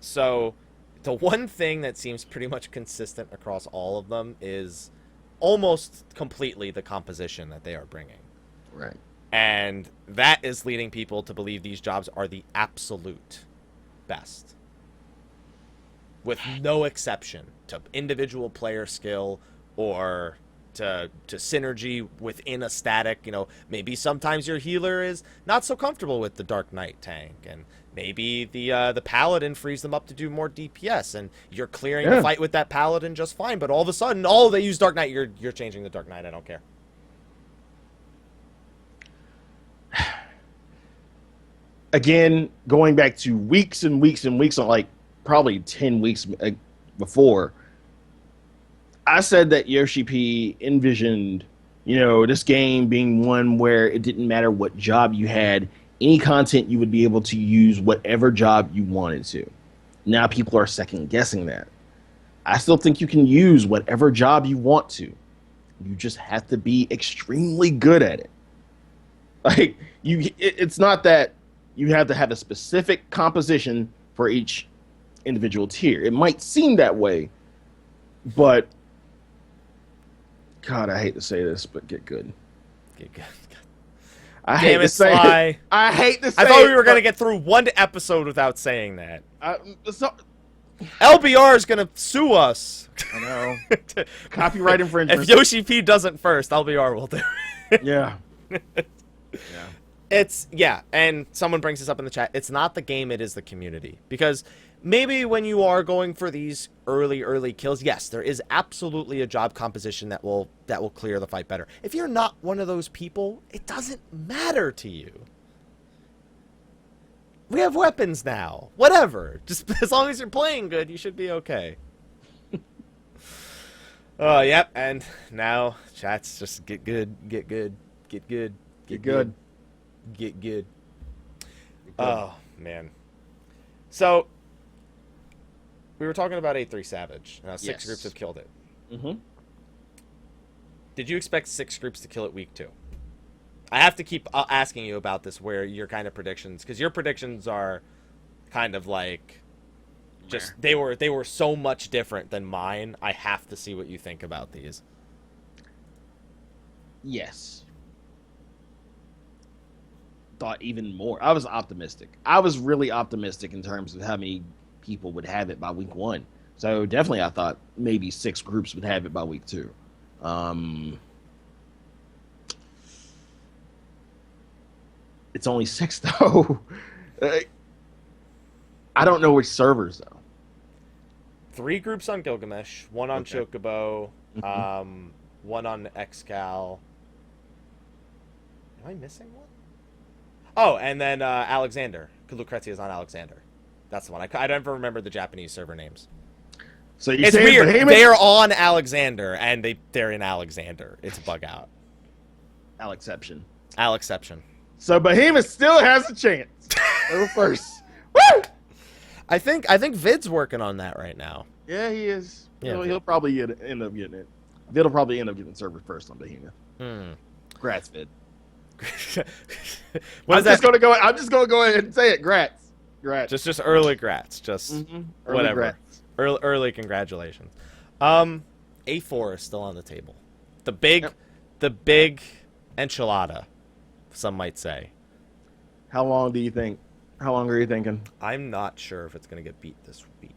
So the one thing that seems pretty much consistent across all of them is almost completely the composition that they are bringing. Right. And that is leading people to believe these jobs are the absolute best. With no exception to individual player skill or to synergy within a static. You know, maybe sometimes your healer is not so comfortable with the Dark Knight tank, and maybe the Paladin frees them up to do more DPS, and you're clearing the fight with that Paladin just fine. But all of a sudden, they use Dark Knight. You're changing the Dark Knight. I don't care. Again, going back to weeks and weeks and weeks, like probably 10 weeks before, I said that Yoshi P envisioned, you know, this game being one where it didn't matter what job you had, any content you would be able to use whatever job you wanted to. Now people are second guessing that. I still think you can use whatever job you want to. You just have to be extremely good at it. Like, it's not that you have to have a specific composition for each individual tier. It might seem that way, but God, I hate to say this, but get good. Get good. I hate to say Sly. I hate to say I thought we were going to get through one episode without saying that. LBR is going to sue us. I know. Copyright infringement. If Yoshi P doesn't first, LBR will do it. Yeah. And someone brings this up in the chat. It's not the game, it is the community. Because maybe when you are going for these early kills, yes, there is absolutely a job composition that will clear the fight better. If you're not one of those people, it doesn't matter to you. We have weapons now. Whatever. Just as long as you're playing good, you should be okay. Oh, yep. And now chat's just get good, get good, get good, get good. Get good. Oh, man. So, we were talking about A3 Savage. Now, 6 groups have killed it. Mm-hmm. Did you expect 6 groups to kill it week 2? I have to keep asking you about this, where your kind of predictions, because your predictions are kind of like, just, they were so much different than mine. I have to see what you think about these. Yes. thought even more. I was optimistic. I was really optimistic in terms of how many people would have it by week 1. So definitely, I thought maybe 6 groups would have it by week 2. It's only 6 though. I don't know which servers though. 3 groups on Gilgamesh, 1 on Chocobo, 1 on Excal. Am I missing one? Oh, and then Alexander. Lucrezia is on Alexander. That's the one. I never remember the Japanese server names. So it's weird. They're on Alexander, and they're in Alexander. It's a bug out. Alexception. Alexception. So Behemoth still has a chance. They're first. Woo! I think Vid's working on that right now. Yeah, he is. Yeah, he'll probably end up getting it. Vid'll probably end up getting server first on Behemoth. Grats, Vid. I'm just gonna go ahead and say it. Grats. Just early grats. Just whatever. Early congratulations. A4 is still on the table. The big enchilada, some might say. How long do you think? How long are you thinking? I'm not sure if it's gonna get beat this week.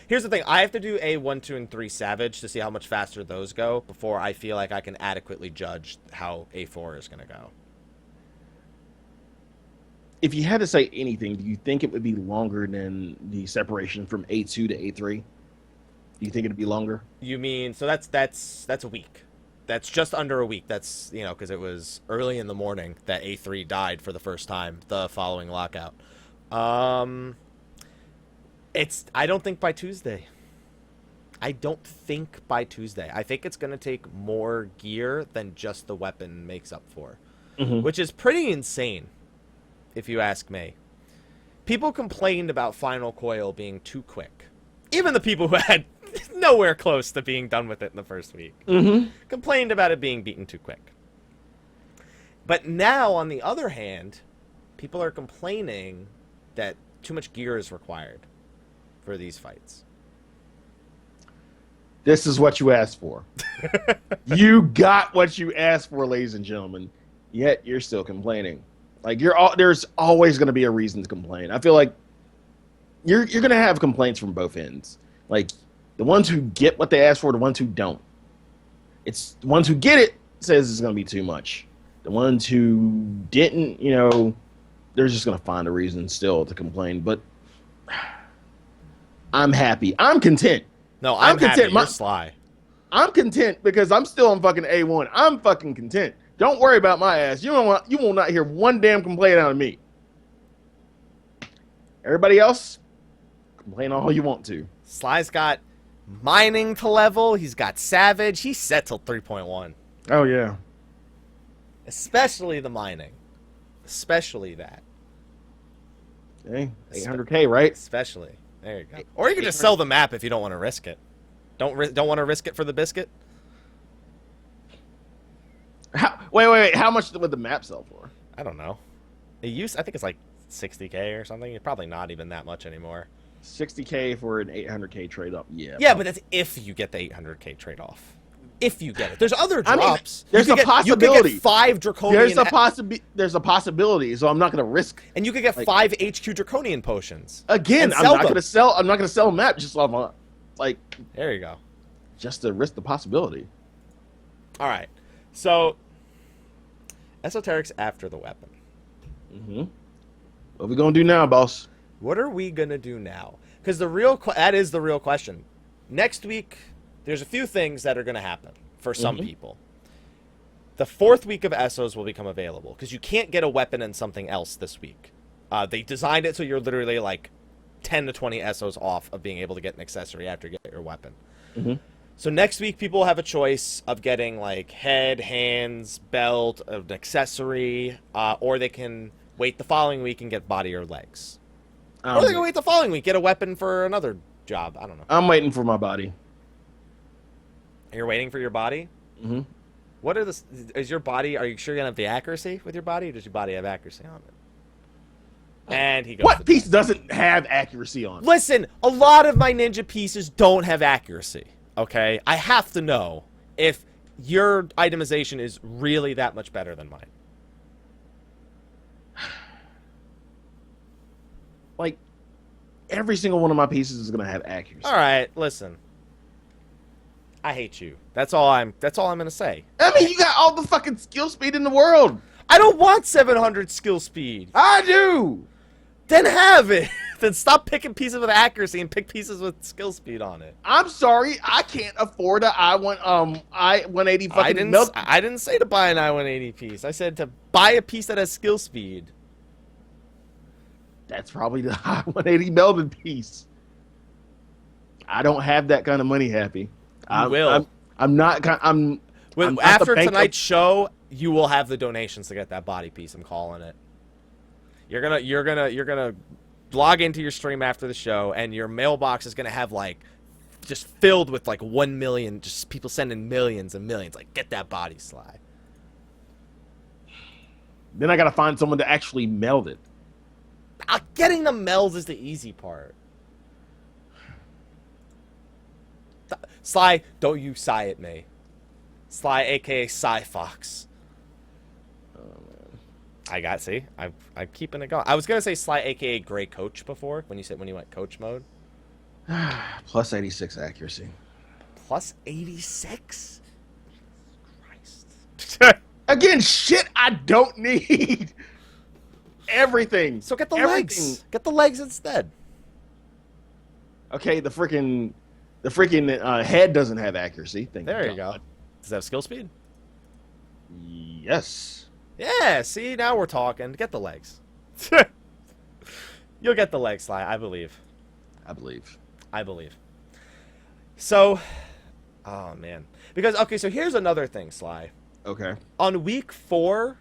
Here's the thing. I have to do A1, 2, and 3 Savage to see how much faster those go before I feel like I can adequately judge how A4 is gonna go. If you had to say anything, do you think it would be longer than the separation from A2 to A3? Do you think it'd be longer? You mean, so that's a week. That's just under a week. That's, because it was early in the morning that A3 died for the first time the following lockout. I don't think by Tuesday. I think it's going to take more gear than just the weapon makes up for, which is pretty insane. If you ask me. People complained about Final Coil being too quick. Even the people who had nowhere close to being done with it in the first week complained about it being beaten too quick. But now, on the other hand, people are complaining that too much gear is required for these fights. This is what you asked for. You got what you asked for, ladies and gentlemen. Yet you're still complaining. Like there's always going to be a reason to complain. I feel like you're going to have complaints from both ends. Like the ones who get what they asked for, the ones who don't. It's the ones who get it says it's going to be too much. The ones who didn't, they're just going to find a reason still to complain. But I'm happy. I'm content. No, I'm content. You're Sly. I'm content because I'm still on fucking A1. I'm fucking content. Don't worry about my ass. You will not hear one damn complaint out of me. Everybody else, complain all you want to. Sly's got mining to level. He's got Savage. He's set till 3.1. Oh, yeah. Especially the mining. Especially that. Hey, 800K, right? Especially. There you go. Or you can just sell the map if you don't want to risk it. Don't want to risk it for the biscuit? Wait. How much would the map sell for? I don't know. I think it's like 60K or something. It's probably not even that much anymore. 60K for an 800K trade-off. Yeah. Yeah, but that's if you get the 800K trade-off. If you get it. There's other drops. There's a possibility. You could get 5 Draconian... There's a possibility, so I'm not going to risk... And you could get 5 HQ Draconian potions. Again, I'm not going to sell a map just like... There you go. Just to risk the possibility. All right. So, esoterics after the weapon. What are we going to do now, boss? What are we going to do now? Because that is the real question. Next week, there's a few things that are going to happen for some people. The 4th week of Essos will become available because you can't get a weapon and something else this week. They designed it so you're literally like 10 to 20 Essos off of being able to get an accessory after you get your weapon. So next week, people will have a choice of getting like head, hands, belt, an accessory, or they can wait the following week and get body or legs. Or they can wait the following week, get a weapon for another job. I don't know. I'm waiting for my body. You're waiting for your body? What are is your body, are you sure you're going to have the accuracy with your body, or does your body have accuracy on it? And he goes. What piece doesn't have accuracy on it? Listen, a lot of my ninja pieces don't have accuracy. Okay, I have to know if your itemization is really that much better than mine. like every single one of my pieces is gonna have accuracy. All right, listen. I hate you. That's all I'm gonna say. I mean, you got all the fucking skill speed in the world. I don't want 700 skill speed. I do. Then have it. Then stop picking pieces with accuracy and pick pieces with skill speed on it. I'm sorry, I can't afford a I-180 fucking milk. I didn't say to buy an I-180 piece. I said to buy a piece that has skill speed. That's probably the I-180 Melvin piece. I don't have that kind of money, Happy. You will. I'm not. I'm after tonight's show, you will have the donations to get that body piece. I'm calling it. You're gonna log into your stream after the show, and your mailbox is gonna have like just filled with like 1 million, just people sending millions and millions. Like, get that body, Sly. Then I gotta find someone to actually meld it. Getting the melds is the easy part. Sly, don't you sigh at me. Sly, aka Slythefox. Oh man. I'm keeping it going. I was gonna say Sly, aka Gray Coach before when you went coach mode. Plus 86 accuracy. Plus 86. Christ. Again, shit I don't need. Everything. So get the legs. Get the legs instead. Okay, the freaking head doesn't have accuracy. There you go. Does that have skill speed? Yes. Yeah, see, now we're talking. Get the legs. You'll get the legs, Sly. I believe. I believe. So, oh, man. Because, okay, so here's another thing, Sly. Okay. On week 4,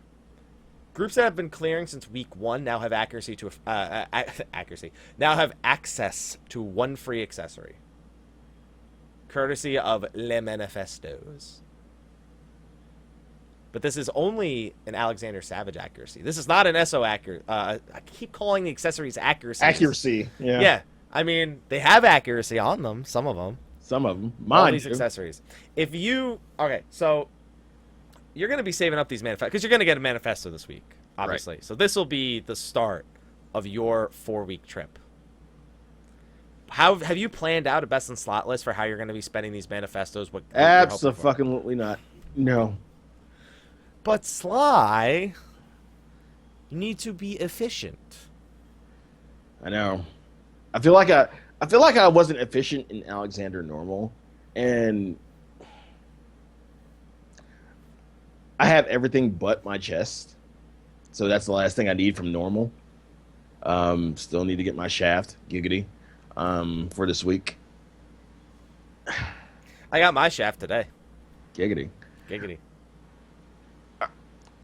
groups that have been clearing since week 1 now have accuracy to now have access to 1 free accessory, courtesy of Les Manifestos. But this is only an Alexander Savage accuracy. This is not an SO accuracy. I keep calling the accessories accuracy. Accuracy. Yeah. Yeah. I mean, they have accuracy on them. Some of them. Mine. All these accessories. Okay, so you're going to be saving up these manifestos because you're going to get a manifesto this week, obviously. Right. So this will be the start of your 4-week trip. Have you planned out a best in slot list for how you're going to be spending these manifestos? Absolutely not. No. But Sly, you need to be efficient. I know. I feel like I wasn't efficient in Alexander Normal, and I have everything but my chest. So that's the last thing I need from Normal. Still need to get my shaft, giggity, for this week. I got my shaft today. Giggity.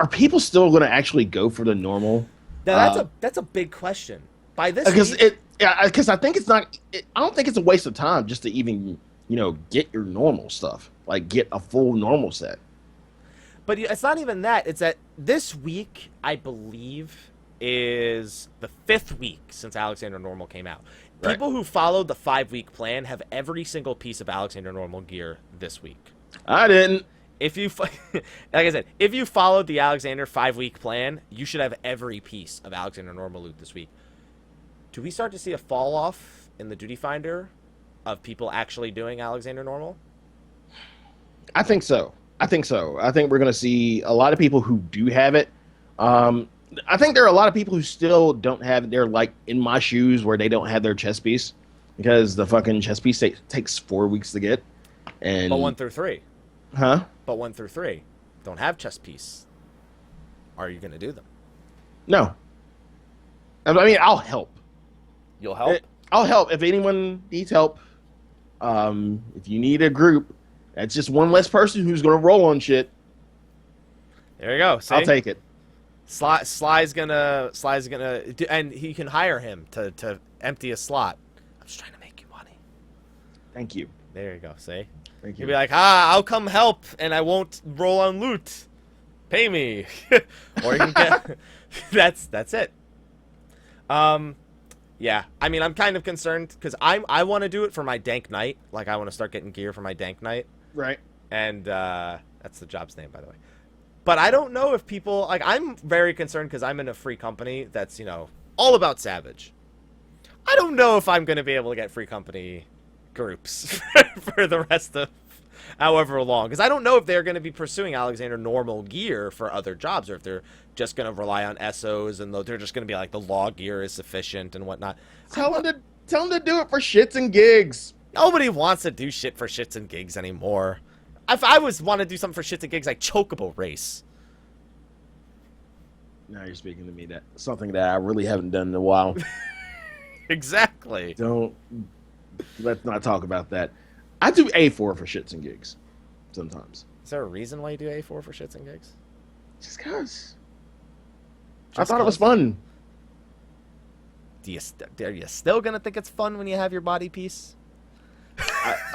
Are people still going to actually go for the Normal? Now, that's a big question. By this because I think it's not. I don't think it's a waste of time just to even get your normal stuff, like get a full normal set. But it's not even that. It's that this week, I believe, is the 5th week since Alexander Normal came out. Right. People who followed the 5-week plan have every single piece of Alexander Normal gear this week. I didn't. If you, like I said, if you followed the Alexander 5-week plan, you should have every piece of Alexander Normal loot this week. Do we start to see a fall off in the Duty Finder of people actually doing Alexander Normal? I think so. I think we're going to see a lot of people who do have it. I think there are a lot of people who still don't have it. They're like in my shoes where they don't have their chest piece because the fucking chest piece takes 4 weeks to get. And but 1 through 3. Huh? But 1 through 3 don't have chest piece. Are you going to do them? No. I mean, I'll help. You'll help? I'll help. If anyone needs help, if you need a group, that's just one less person who's going to roll on shit. There you go. See? I'll take it. Sly's gonna, and he can hire him to empty a slot. I'm just trying to make you money. Thank you. There you go. See? Thank you. You'll be like, I'll come help, and I won't roll on loot. Pay me. Or you can get... That's it. Yeah. I mean, I'm kind of concerned, because I want to do it for my Dank Knight. Like, I want to start getting gear for my Dank Knight. Right. And, that's the job's name, by the way. But I don't know if people... Like, I'm very concerned, because I'm in a free company that's, all about Savage. I don't know if I'm going to be able to get free company groups for the rest of however long. Because I don't know if they're going to be pursuing Alexander normal gear for other jobs, or if they're just going to rely on SOs and they're just going to be like the law gear is sufficient and whatnot. Tell them to do it for shits and gigs. Nobody wants to do shit for shits and gigs anymore. If I want to do something for shits and gigs, like Chocobo Race. Now you're speaking to me. That something that I really haven't done in a while. Exactly. Let's not talk about that. I do A4 for shits and gigs sometimes. Is there a reason why you do A4 for shits and gigs? Just because. I thought it was fun. Are you still gonna think it's fun when you have your body piece?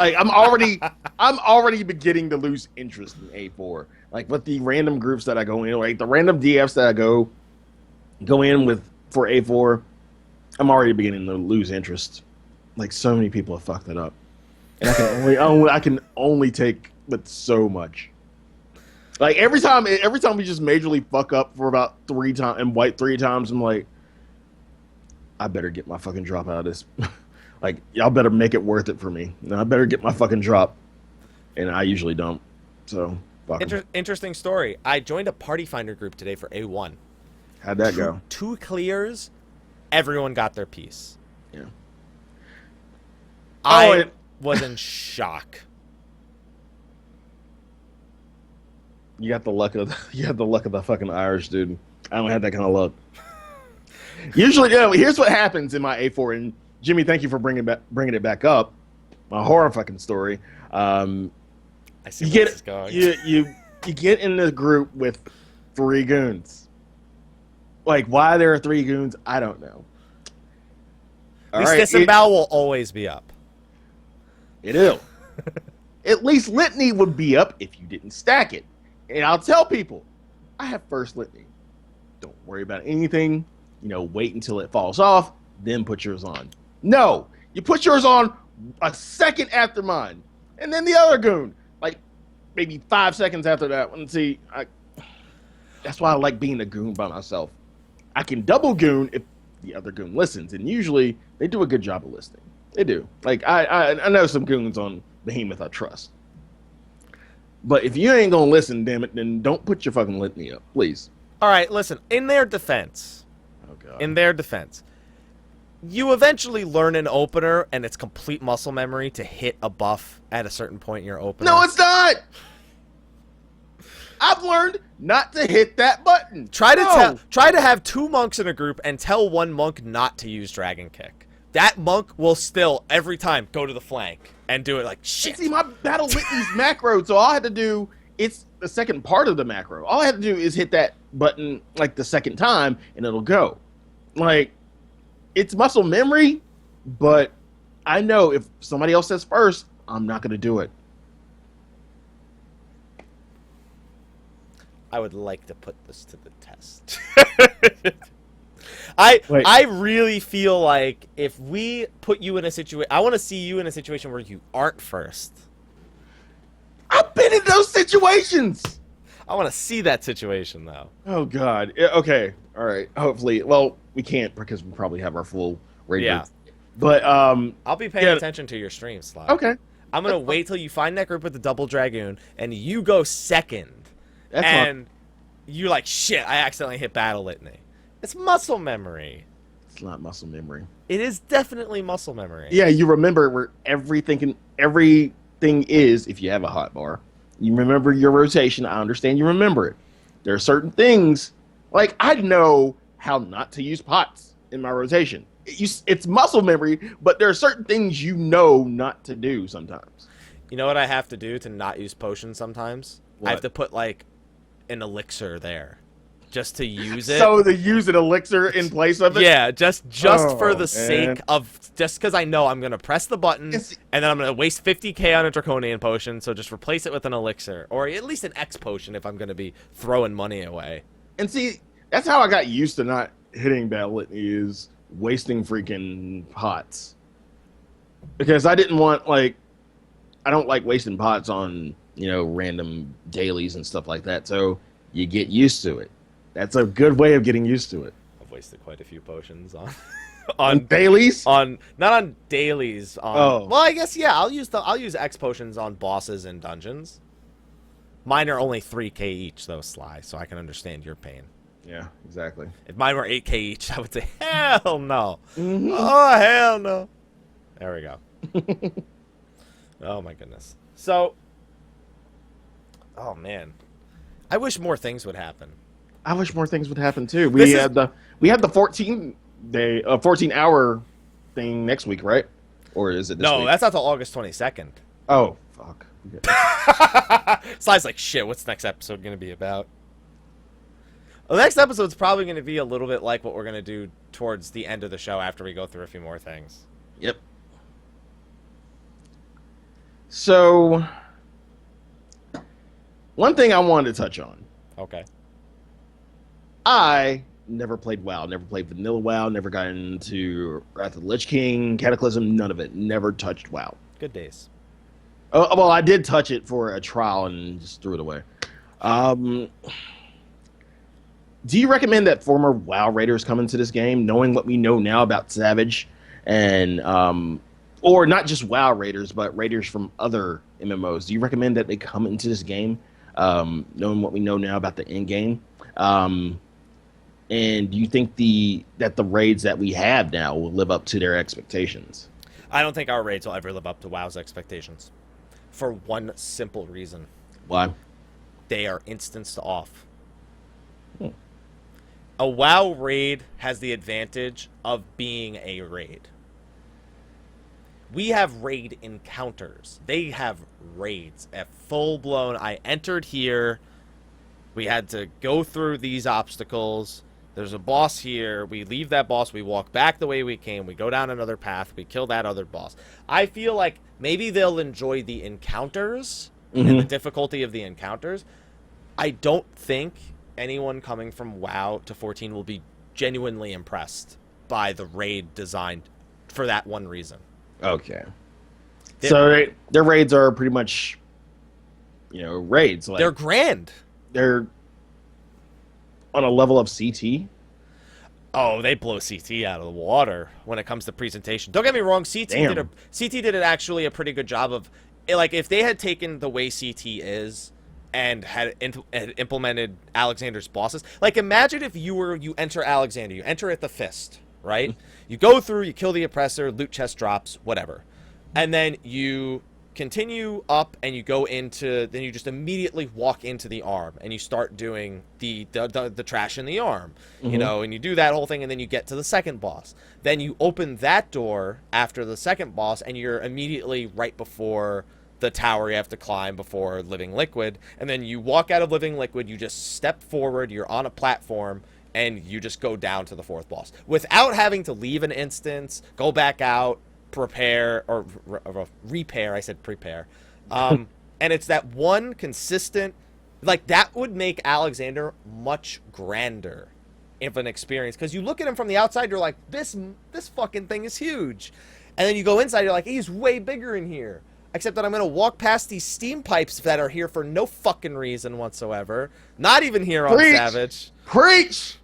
I'm already beginning to lose interest in A4. Like with the random groups that I go in, like the random DFs that I go in with for A4, I'm already beginning to lose interest. Like so many people have fucked it up, and I can only take but so much. Like every time we just majorly fuck up for about 3 times and wipe 3 times, I'm like, I better get my fucking drop out of this. Like, y'all better make it worth it for me. And I better get my fucking drop. And I usually don't. So, fuck 'em. Interesting story. I joined a Party Finder group today for A1. How'd that go? 2 clears. Everyone got their piece. Yeah. I was in shock. You got the luck of the fucking Irish, dude. I don't have that kind of luck. Usually, here's what happens in my A4, and Jimmy, thank you for bringing it back up. My horror fucking story. I see where this is going. You get in the group with 3 goons. Like, why there are 3 goons, I don't know. At least disembowel will always be up. It is. At least litany would be up if you didn't stack it. And I'll tell people, I have first litany. Don't worry about anything. Wait until it falls off, then put yours on. No, you put yours on a second after mine, and then the other goon, like maybe 5 seconds after that one. See, that's why I like being a goon by myself. I can double goon if the other goon listens, and usually they do a good job of listening. They do. Like I know some goons on Behemoth I trust. But if you ain't gonna listen, damn it, then don't put your fucking litany up, please. All right, listen. In their defense, you eventually learn an opener, and it's complete muscle memory to hit a buff at a certain point in your opener. No, it's not. I've learned not to hit that button. Try to have 2 monks in a group and tell one monk not to use Dragon Kick. That monk will still every time go to the flank and do it like shit. See, my battle litany's macro, so all I had to do, it's the second part of the macro. All I had to do is hit that button like the second time, and it'll go. Like, it's muscle memory, but I know if somebody else says first, I'm not going to do it. I would like to put this to the test. I really feel like if we put you in a situation, I want to see you in a situation where you aren't first. I've been in those situations. I want to see that situation, though. Oh, God. Okay. All right. Hopefully. Well, we can't because we probably have our full raid. Yeah. But, I'll be paying attention to your stream, Slyh. Okay. I'm going to wait till you find that group with the double dragoon, and you go second. You like, shit, I accidentally hit battle litany. It's muscle memory. It's not muscle memory. It is definitely muscle memory. Yeah, you remember where everything is if you have a hot bar. You remember your rotation. I understand you remember it. There are certain things, like I know how not to use pots in my rotation. It's muscle memory, but there are certain things you know not to do sometimes. You know what I have to do to not use potions sometimes? What? I have to put like an elixir there. Just to use it. So to use an elixir in place of it? Yeah, just for the sake of, just because I know I'm going to press the button, and then I'm going to waste 50k on a draconian potion, so just replace it with an elixir, or at least an X potion if I'm going to be throwing money away. And see, that's how I got used to not hitting battle litany, is wasting freaking pots. Because I didn't want, like, I don't like wasting pots on, random dailies and stuff like that, so you get used to it. That's a good way of getting used to it. I've wasted quite a few potions on On dailies? Not on dailies. Oh. Well, I guess yeah. I'll use X potions on bosses and dungeons. Mine are only 3k each though, Sly, so I can understand your pain. Yeah, exactly. If mine were 8k each, I would say hell no. Mm-hmm. Oh hell no. There we go. Oh my goodness. So, oh man, I wish more things would happen. I wish more things would happen too. We have the 14-hour thing next week, right? Or is it this week? No, that's not till August 22nd. Oh, fuck. Sly's like, shit, what's the next episode going to be about? Well, the next episode's probably going to be a little bit like what we're going to do towards the end of the show after we go through a few more things. Yep. So, one thing I wanted to touch on. Okay. I never played WoW, never played Vanilla WoW, never got into Wrath of the Lich King, Cataclysm, none of it. Never touched WoW. Good days. Oh, well, I did touch it for a trial and just threw it away. Do you recommend that former WoW raiders come into this game, knowing what we know now about Savage, and or not just WoW raiders, but raiders from other MMOs? Do you recommend that they come into this game, knowing what we know now about the end game? And do you think that the raids that we have now will live up to their expectations? I don't think our raids will ever live up to WoW's expectations. For one simple reason. Why? They are instanced off. A WoW raid has the advantage of being a raid. We have raid encounters. They have raids. A full-blown, I entered here. We had to go through these obstacles. There's a boss here. We leave that boss. We walk back the way we came. We go down another path. We kill that other boss. I feel like maybe they'll enjoy the encounters and the difficulty of the encounters. I don't think anyone coming from WoW to 14 will be genuinely impressed by the raid design for that one reason. Okay. So their raids are pretty much, raids. Like, they're grand. They're on a level of CT. Oh, they blow CT out of the water when it comes to presentation. Don't get me wrong, CT did actually a pretty good job of, like, if they had taken the way CT is and had implemented Alexander's bosses. Like, imagine if you enter Alexander, you enter at the Fist, right? You go through, you kill the Oppressor, loot chest drops, whatever. And then you continue up and you go into, then you just immediately walk into the arm and you start doing the trash in the arm, and you do that whole thing, and then you get to the second boss. Then you open that door after the second boss and you're immediately right before the tower you have to climb before Living Liquid, and then you walk out of Living Liquid, you just step forward, you're on a platform, and you just go down to the fourth boss without having to leave an instance, go back out, prepare, or repair. I said prepare. And it's that one consistent, like, that would make Alexander much grander of an experience, because you look at him from the outside, you're like, this fucking thing is huge, and then you go inside, you're like, he's way bigger in here. Except that I'm going to walk past these steam pipes that are here for no fucking reason whatsoever. Not even here on Savage. Preach!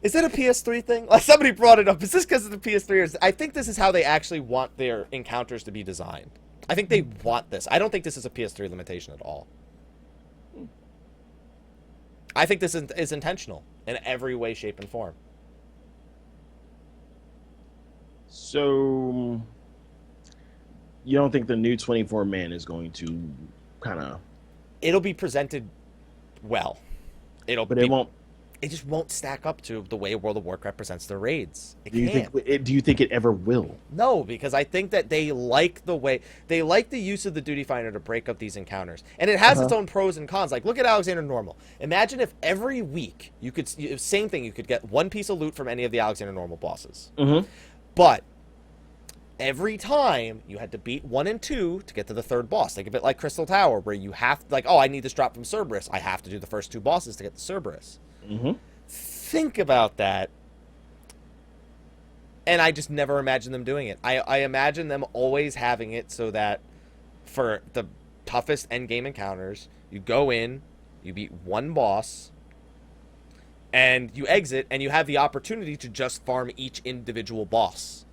Is it a PS3 thing? Like, somebody brought it up. Is this because of the PS3? I think this is how they actually want their encounters to be designed. I think they want this. I don't think this is a PS3 limitation at all. I think this is intentional in every way, shape, and form. So, you don't think the new 24-man is going to kind of... It'll be presented well. It just won't stack up to the way World of Warcraft presents their raids. Do you think it ever will? No, because I think that they like the use of the Duty Finder to break up these encounters. And it has its own pros and cons. Like, look at Alexander Normal. Imagine if every week you could get one piece of loot from any of the Alexander Normal bosses. But every time you had to beat 1 and 2 to get to the third boss. Think of it like Crystal Tower, where you have, like, oh, I need this drop from Cerberus. I have to do the first 2 bosses to get to Cerberus. Think about that. And I just never imagined them doing it. I imagine them always having it so that for the toughest endgame encounters, you go in, you beat 1 boss, and you exit, and you have the opportunity to just farm each individual boss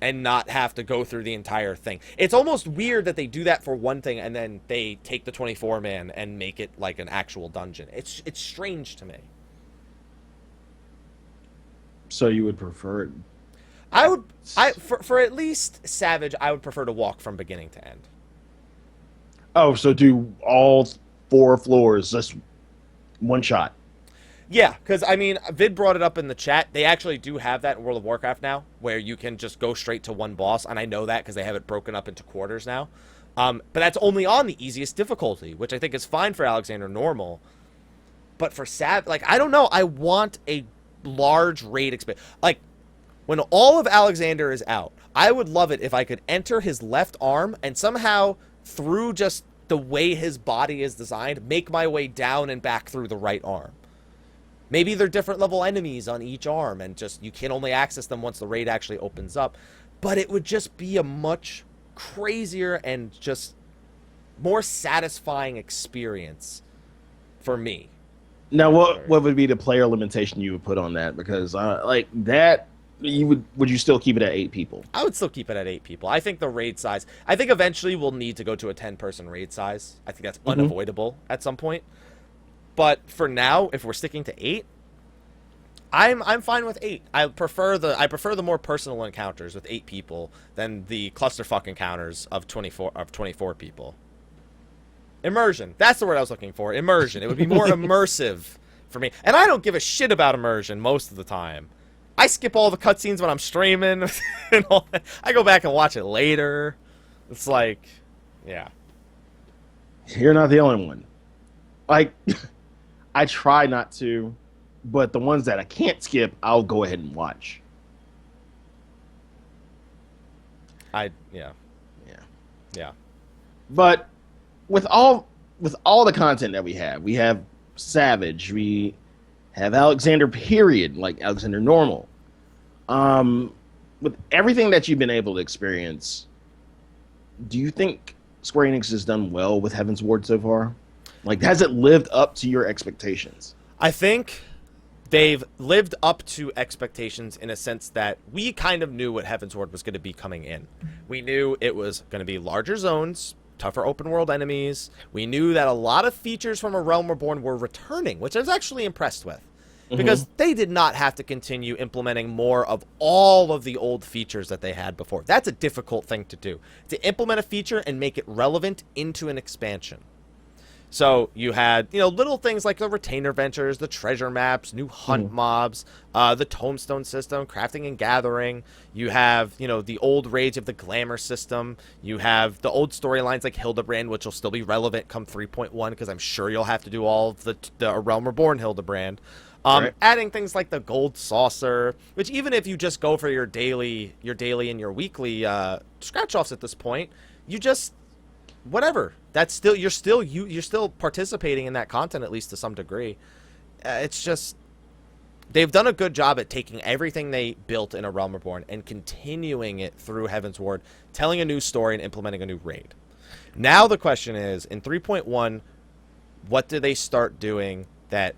and not have to go through the entire thing. It's almost weird that they do that for one thing and then they take the 24-man and make it like an actual dungeon. It's strange to me. So you would prefer it? For at least Savage, I would prefer to walk from beginning to end. Oh, so do all 4 floors just one shot? Yeah, because, I mean, Vid brought it up in the chat. They actually do have that in World of Warcraft now, where you can just go straight to one boss, and I know that because they have it broken up into quarters now. But that's only on the easiest difficulty, which I think is fine for Alexander Normal. But for like, I don't know. I want a large raid experience. Like, when all of Alexander is out, I would love it if I could enter his left arm and somehow, through just the way his body is designed, make my way down and back through the right arm. Maybe they're different level enemies on each arm, and just you can only access them once the raid actually opens up. But it would just be a much crazier and just more satisfying experience for me. Now, what would be the player limitation you would put on that? Because like that, would you still keep it at 8 people? I would still keep it at 8 people. I think the raid size, I think eventually we'll need to go to a 10-person raid size. I think that's unavoidable at some point. But for now, if we're sticking to 8, I'm fine with 8. I prefer the more personal encounters with 8 people than the clusterfuck encounters of 24 people. Immersion. That's the word I was looking for. Immersion. It would be more immersive for me. And I don't give a shit about immersion most of the time. I skip all the cutscenes when I'm streaming and all that. I go back and watch it later. It's like, yeah. You're not the only one. Like, I try not to, but the ones that I can't skip, I'll go ahead and watch. Yeah. But with all the content that we have Savage, we have Alexander period, like Alexander normal. With everything that you've been able to experience, do you think Square Enix has done well with Heavenward so far? Like, has it lived up to your expectations? I think they've lived up to expectations in a sense that we kind of knew what Heavenward was going to be coming in. We knew it was going to be larger zones, tougher open world enemies. We knew that a lot of features from A Realm Reborn were returning, which I was actually impressed with. Because they did not have to continue implementing more of all of the old features that they had before. That's a difficult thing to do. To implement a feature and make it relevant into an expansion. So you had, little things like the retainer ventures, the treasure maps, new hunt mobs, the tombstone system, crafting and gathering. You have, the old rage of the glamour system. You have the old storylines like Hildebrand, which will still be relevant come 3.1, because I'm sure you'll have to do all of the Realm Reborn Hildebrand. Right. Adding things like the gold saucer, which even if you just go for your daily and your weekly scratch offs at this point, you just whatever. That's still you're still participating in that content, at least to some degree. It's just they've done a good job at taking everything they built in A Realm Reborn and continuing it through Heavenward, telling a new story and implementing a new raid. Now the question is, in 3.1, what do they start doing that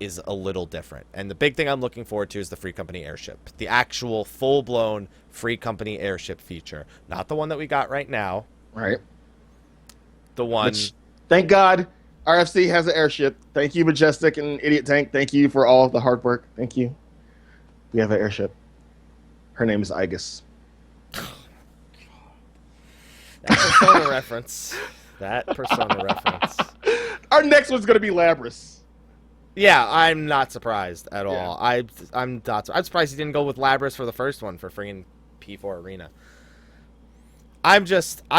is a little different? And the big thing I'm looking forward to is the Free Company airship. The actual full-blown Free Company airship feature. Not the one that we got right now. Right. The one... Which, thank God, RFC has an airship. Thank you, Majestic and Idiot Tank. Thank you for all of the hard work. Thank you. We have an airship. Her name is Igus. That Persona reference. That Persona reference. Our next one's going to be Labras. Yeah, I'm not surprised at all. I'm surprised he didn't go with Labras for the first one for freaking P4 Arena. I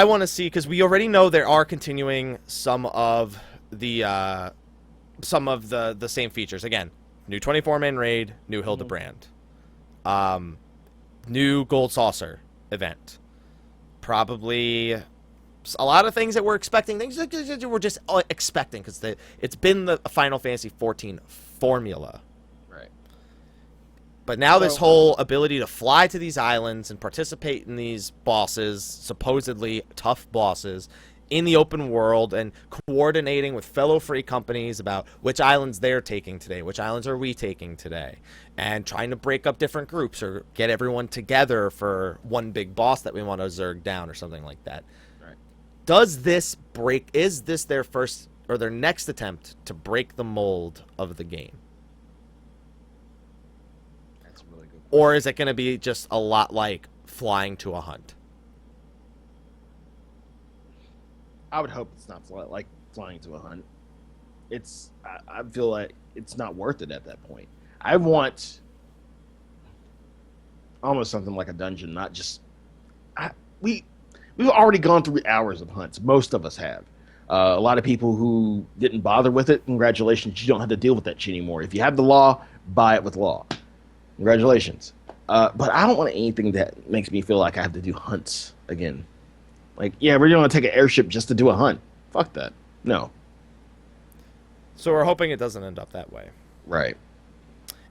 want to see, because we already know there are continuing some of the same features. Again, new 24-man raid, new Hildebrand, new Gold Saucer event, probably a lot of things that we're expecting, things that we're just expecting, because it's been the Final Fantasy XIV formula. Right. But now this whole ability to fly to these islands and participate in these bosses, supposedly tough bosses, in the open world and coordinating with fellow free companies about which islands they're taking today, which islands are we taking today, and trying to break up different groups or get everyone together for one big boss that we want to zerg down or something like that. Right. Is this their first or their next attempt to break the mold of the game? That's a really good question. Or is it going to be just a lot like flying to a hunt? I would hope it's not like flying to a hunt. I feel like it's not worth it at that point. I want almost something like a dungeon, not just. We've already gone through hours of hunts. Most of us have. A lot of people who didn't bother with it, congratulations, you don't have to deal with that shit anymore. If you have the law, buy it with law. Congratulations. But I don't want anything that makes me feel like I have to do hunts again. Like, yeah, we're going to take an airship just to do a hunt. Fuck that. No. So we're hoping it doesn't end up that way. Right.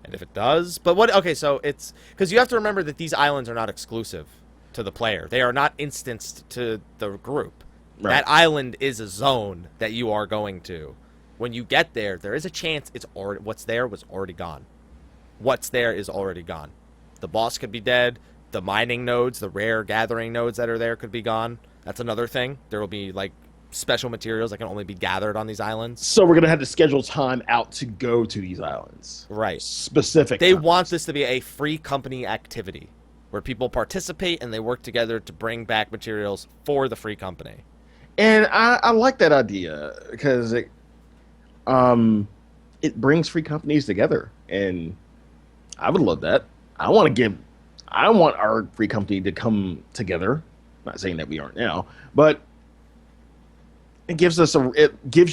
And if it does, but what? Okay, so it's because you have to remember that these islands are not exclusive to the player. They are not instanced to the group. Right. That island is a zone that you are going to. When you get there, there is a chance what's there was already gone. What's there is already gone. The boss could be dead. The mining nodes, the rare gathering nodes that are there could be gone. That's another thing. There will be like special materials that can only be gathered on these islands. So we're going to have to schedule time out to go to these islands. Right. Specific. They want this to be a free company activity where people participate and they work together to bring back materials for the free company. And I like that idea because it brings free companies together. And I would love that. I want our free company to come together. I'm not saying that we aren't now, but it gives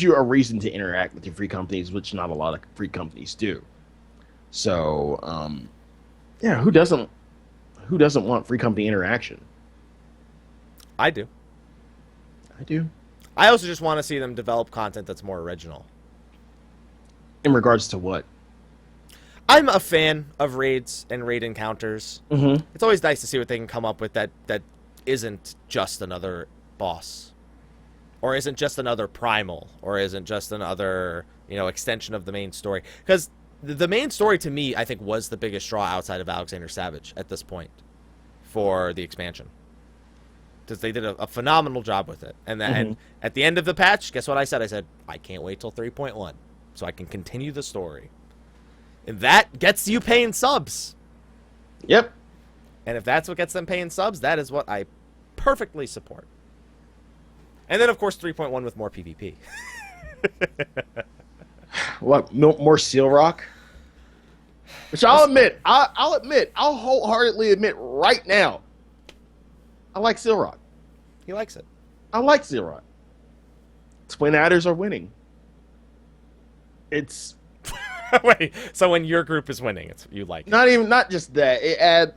you a reason to interact with your free companies, which not a lot of free companies do. So, yeah, who doesn't want free company interaction? I do. I also just want to see them develop content that's more original. In regards to what? I'm a fan of raids and raid encounters. Mm-hmm. It's always nice to see what they can come up with that isn't just another boss, or isn't just another primal, or isn't just another extension of the main story. Because the main story to me, I think, was the biggest draw outside of Alexander Savage at this point for the expansion. Because they did a phenomenal job with it. And then at the end of the patch, guess what I said? I said, I can't wait till 3.1 so I can continue the story. And that gets you paying subs. Yep. And if that's what gets them paying subs, that is what I perfectly support. And then, of course, 3.1 with more PvP. What, more Seal Rock? Which I'll wholeheartedly admit right now, I like Seal Rock. He likes it. I like Seal Rock. Twin Adders are winning. It's wait. So when your group is winning, you like it. Not just that. It add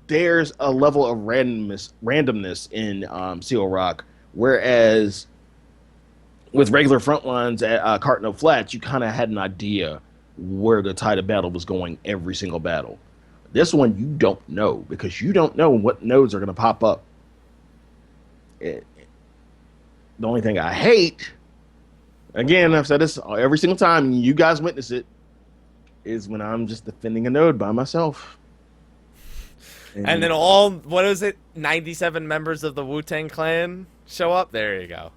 there's a level of randomness in Seal Rock, whereas with regular front lines at Cardinal Flats, you kind of had an idea where the tide of battle was going every single battle. This one, you don't know, because you don't know what nodes are going to pop up. The only thing I hate, again, I've said this every single time, and you guys witness it, is when I'm just defending a node by myself. And then all, 97 members of the Wu-Tang Clan show up? There you go.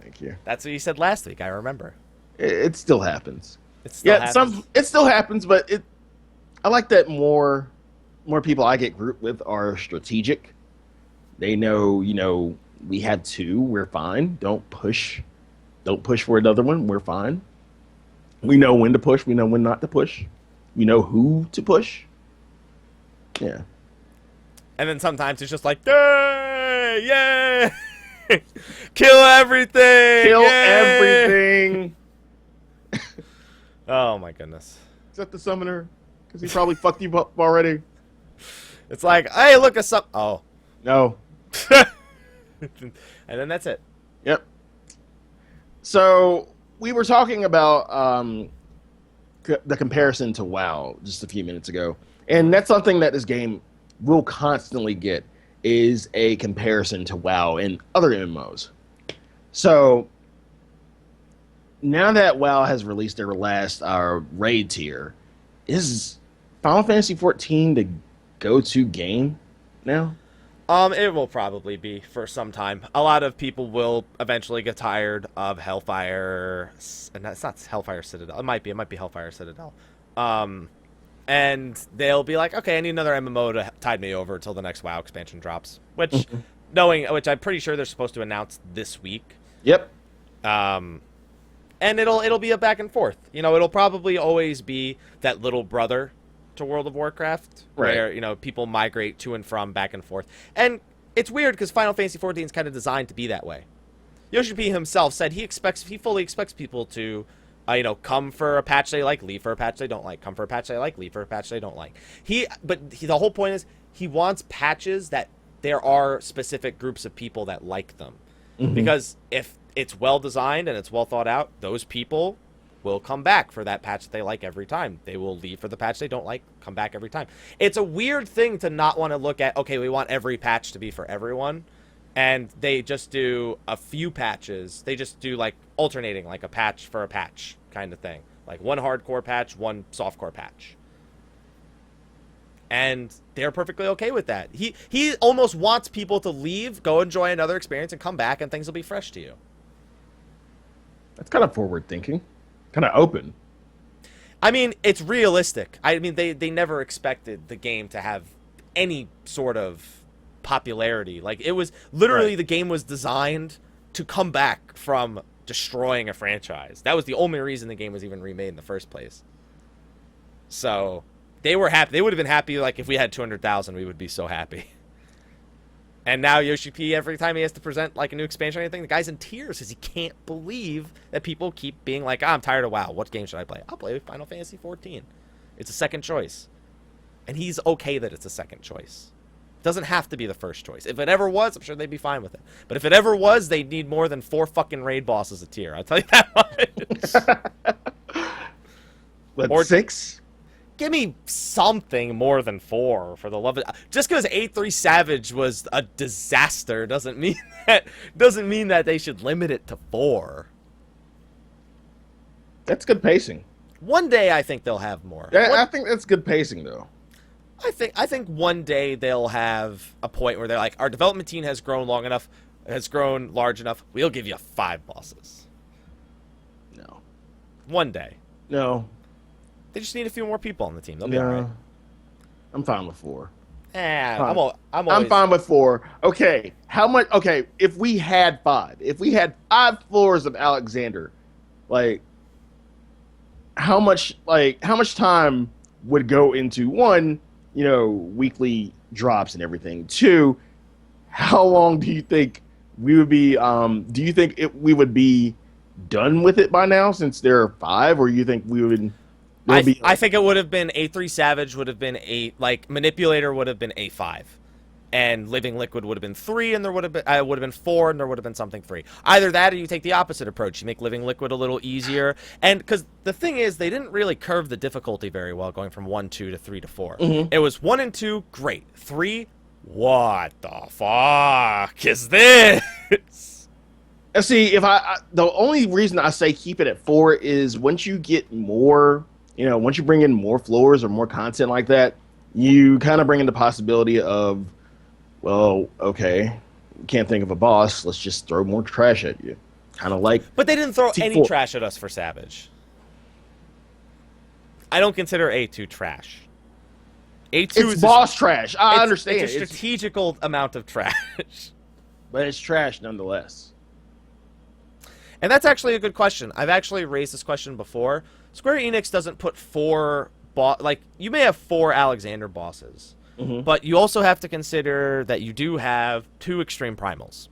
Thank you. That's what you said last week, I remember. It still happens. It still happens. It still happens, but I like that more people I get grouped with are strategic. They know, we had two, we're fine. Don't push for another one, we're fine. We know when to push, we know when not to push. We know who to push. Yeah. And then sometimes it's just like, yay! Kill everything! Kill yay! everything! Oh my goodness. Is that the summoner? Because he probably fucked you up already. It's like, hey, look, oh. No. And then that's it. Yep. So, we were talking about the comparison to WoW just a few minutes ago. And that's something that this game will constantly get, is a comparison to WoW and other MMOs. So now that WoW has released their last raid tier, is Final Fantasy XIV the go-to game now? It will probably be for some time. A lot of people will eventually get tired of Hellfire, and it's not Hellfire Citadel. It might be Hellfire Citadel. And they'll be like, okay, I need another MMO to tide me over until the next WoW expansion drops. Which I'm pretty sure they're supposed to announce this week. Yep. And it'll be a back and forth. It'll probably always be that little brother to World of Warcraft, where people migrate to and from, back and forth. And it's weird because Final Fantasy XIV is kind of designed to be that way. Yoshi P himself said he fully expects people to come for a patch they like, leave for a patch they don't like, come for a patch they like, leave for a patch they don't like. The whole point is he wants patches that there are specific groups of people that like them. Because if it's well designed and it's well thought out, those people will come back for that patch that they like every time. They will leave for the patch they don't like, come back every time. It's a weird thing to not want to look at, okay, we want every patch to be for everyone, and they just do a few patches. They just do like alternating, like a patch for a patch kind of thing. Like one hardcore patch, one softcore patch. And they're perfectly okay with that. He almost wants people to leave, go enjoy another experience, and come back, and things will be fresh to you. That's kind of forward thinking. Kind of open. I mean, it's realistic. I mean, they never expected the game to have any sort of popularity. Like, it was literally the game was designed to come back from destroying a franchise. That was the only reason the game was even remade in the first place. So they were happy. They would have been happy, like, if we had 200,000, we would be so happy. And now Yoshi P, every time he has to present like a new expansion or anything, the guy's in tears because he can't believe that people keep being like, I'm tired of WoW. What game should I play? I'll play Final Fantasy XIV. It's a second choice. And he's okay that it's a second choice. It doesn't have to be the first choice. If it ever was, I'm sure they'd be fine with it. But if it ever was, they'd need more than 4 fucking raid bosses a tier. I'll tell you that much. Or 6? Give me something more than 4, for the love of... Just because 8-3 Savage was a disaster doesn't mean that they should limit it to 4. That's good pacing. One day I think they'll have more. I think that's good pacing, though. I think one day they'll have a point where they're like, our development team has grown large enough, we'll give you 5 bosses. No. One day. No. They just need a few more people on the team. They'll be all right. I'm fine with 4. I'm fine with 4. Okay, how much? Okay, if we had 5 floors of Alexander, like how much time would go into, 1, weekly drops and everything. 2, how long do you think we would be? Do you think we would be done with it by now, since there are 5, or you think we would? I think it would have been 8-3 Savage would have been 8, like Manipulator would have been 8-5, and Living Liquid would have been 3, and there would have been 4, and there would have been something 3. Either that, or you take the opposite approach. You make Living Liquid a little easier, and because the thing is, they didn't really curve the difficulty very well, going from 1-2 to 3 to 4. It was 1 and 2, great. 3, what the fuck is this? See, the only reason I say keep it at 4 is once you get more. Once you bring in more floors or more content like that, you kind of bring in the possibility of, well, okay, can't think of a boss, let's just throw more trash at you. Kind of like... But they didn't throw T4. any trash at us for Savage. I don't consider A2 trash. A2 is boss trash. I understand. It's a strategical amount of trash. But it's trash nonetheless. And that's actually a good question. I've actually raised this question before. Square Enix doesn't put 4 you may have 4 Alexander bosses, but you also have to consider that you do have 2 extreme primals,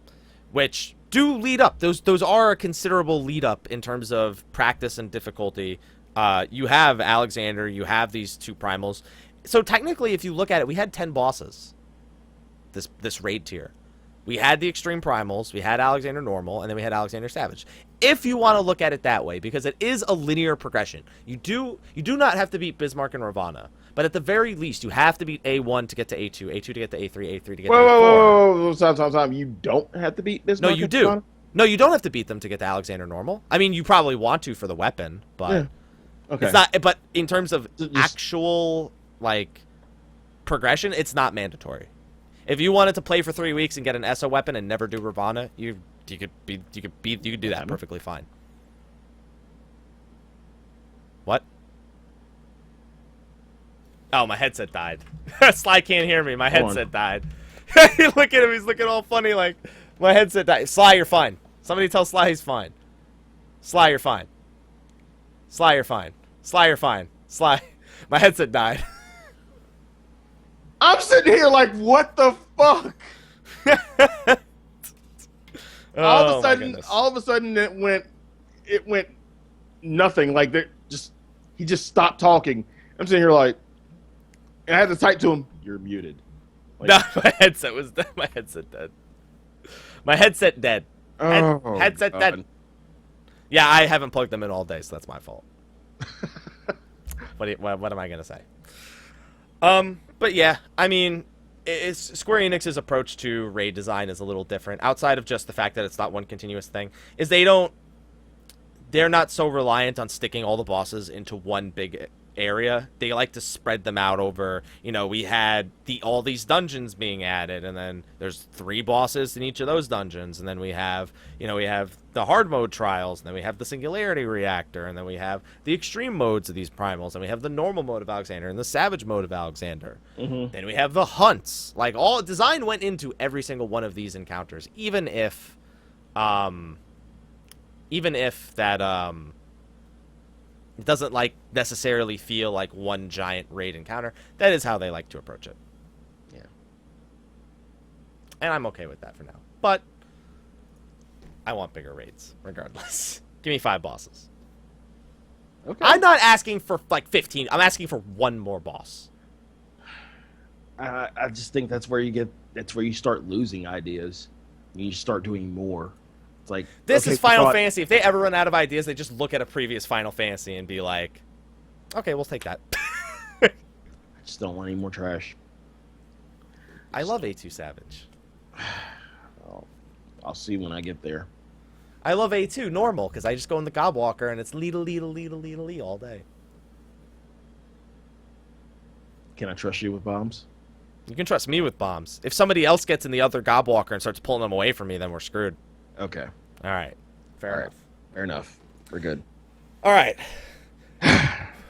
which do lead up. Those are a considerable lead up in terms of practice and difficulty. You have Alexander, you have these 2 primals. So technically, if you look at it, we had 10 bosses this raid tier. We had the extreme primals, we had Alexander normal, and then we had Alexander Savage. If you want to look at it that way, because it is a linear progression. You do not have to beat Bismarck and Ravana, but at the very least, you have to beat A1 to get to A2, A2 to get to A3, A3 to get to A4. Whoa, stop. You don't have to beat Bismarck. No, you do. No, you don't have to beat them to get to Alexander normal. I mean, you probably want to for the weapon, but Yeah. Okay. it's not. But in terms of Just- actual like progression, it's not mandatory. If you wanted to play for 3 weeks and get an ESO weapon and never do Ravana, you could do that perfectly fine. What? Oh, my headset died. Sly can't hear me. My headset died. Look at him. He's looking all funny like my headset died. Sly, you're fine. Somebody tell Sly he's fine. Sly, you're fine. Sly, you're fine. Sly, you're fine. Sly. My headset died. I'm sitting here like, what the fuck? All of a sudden, it went nothing. Like he just stopped talking. I'm sitting here like, and I had to type to him, "You're muted." Like, No, my headset was dead. My headset dead. My headset dead. Headset God. dead. Yeah, I haven't plugged them in all day, so that's my fault. What am I gonna say? But yeah, I mean, Square Enix's approach to raid design is a little different. Outside of just the fact that it's not one continuous thing, is they're not so reliant on sticking all the bosses into one big area. They like to spread them out over, we had all these dungeons being added, and then there's 3 bosses in each of those dungeons, and then we have the hard mode trials, and then we have the singularity reactor, and then we have the extreme modes of these primals, and we have the normal mode of Alexander and the savage mode of Alexander. Then we have the hunts. Like, all design went into every single one of these encounters, even if that it doesn't necessarily feel like one giant raid encounter. That is how they like to approach it. Yeah. And I'm okay with that for now. But I want bigger raids, regardless. Give me 5 bosses. Okay. I'm not asking for 15. I'm asking for 1 more boss. I just think that's where you start losing ideas. You start doing more. It's like, This okay, is Final Fantasy. If they ever run out of ideas, they just look at a previous Final Fantasy and be like, okay, we'll take that. I just don't want any more trash. I love A2 Savage. I'll see when I get there. I love A2 normal because I just go in the Gobwalker and it's lee all day. Can I trust you with bombs? You can trust me with bombs. If somebody else gets in the other Gobwalker and starts pulling them away from me, then we're screwed. Okay. All right. Fair enough. Fair enough. We're good. All right.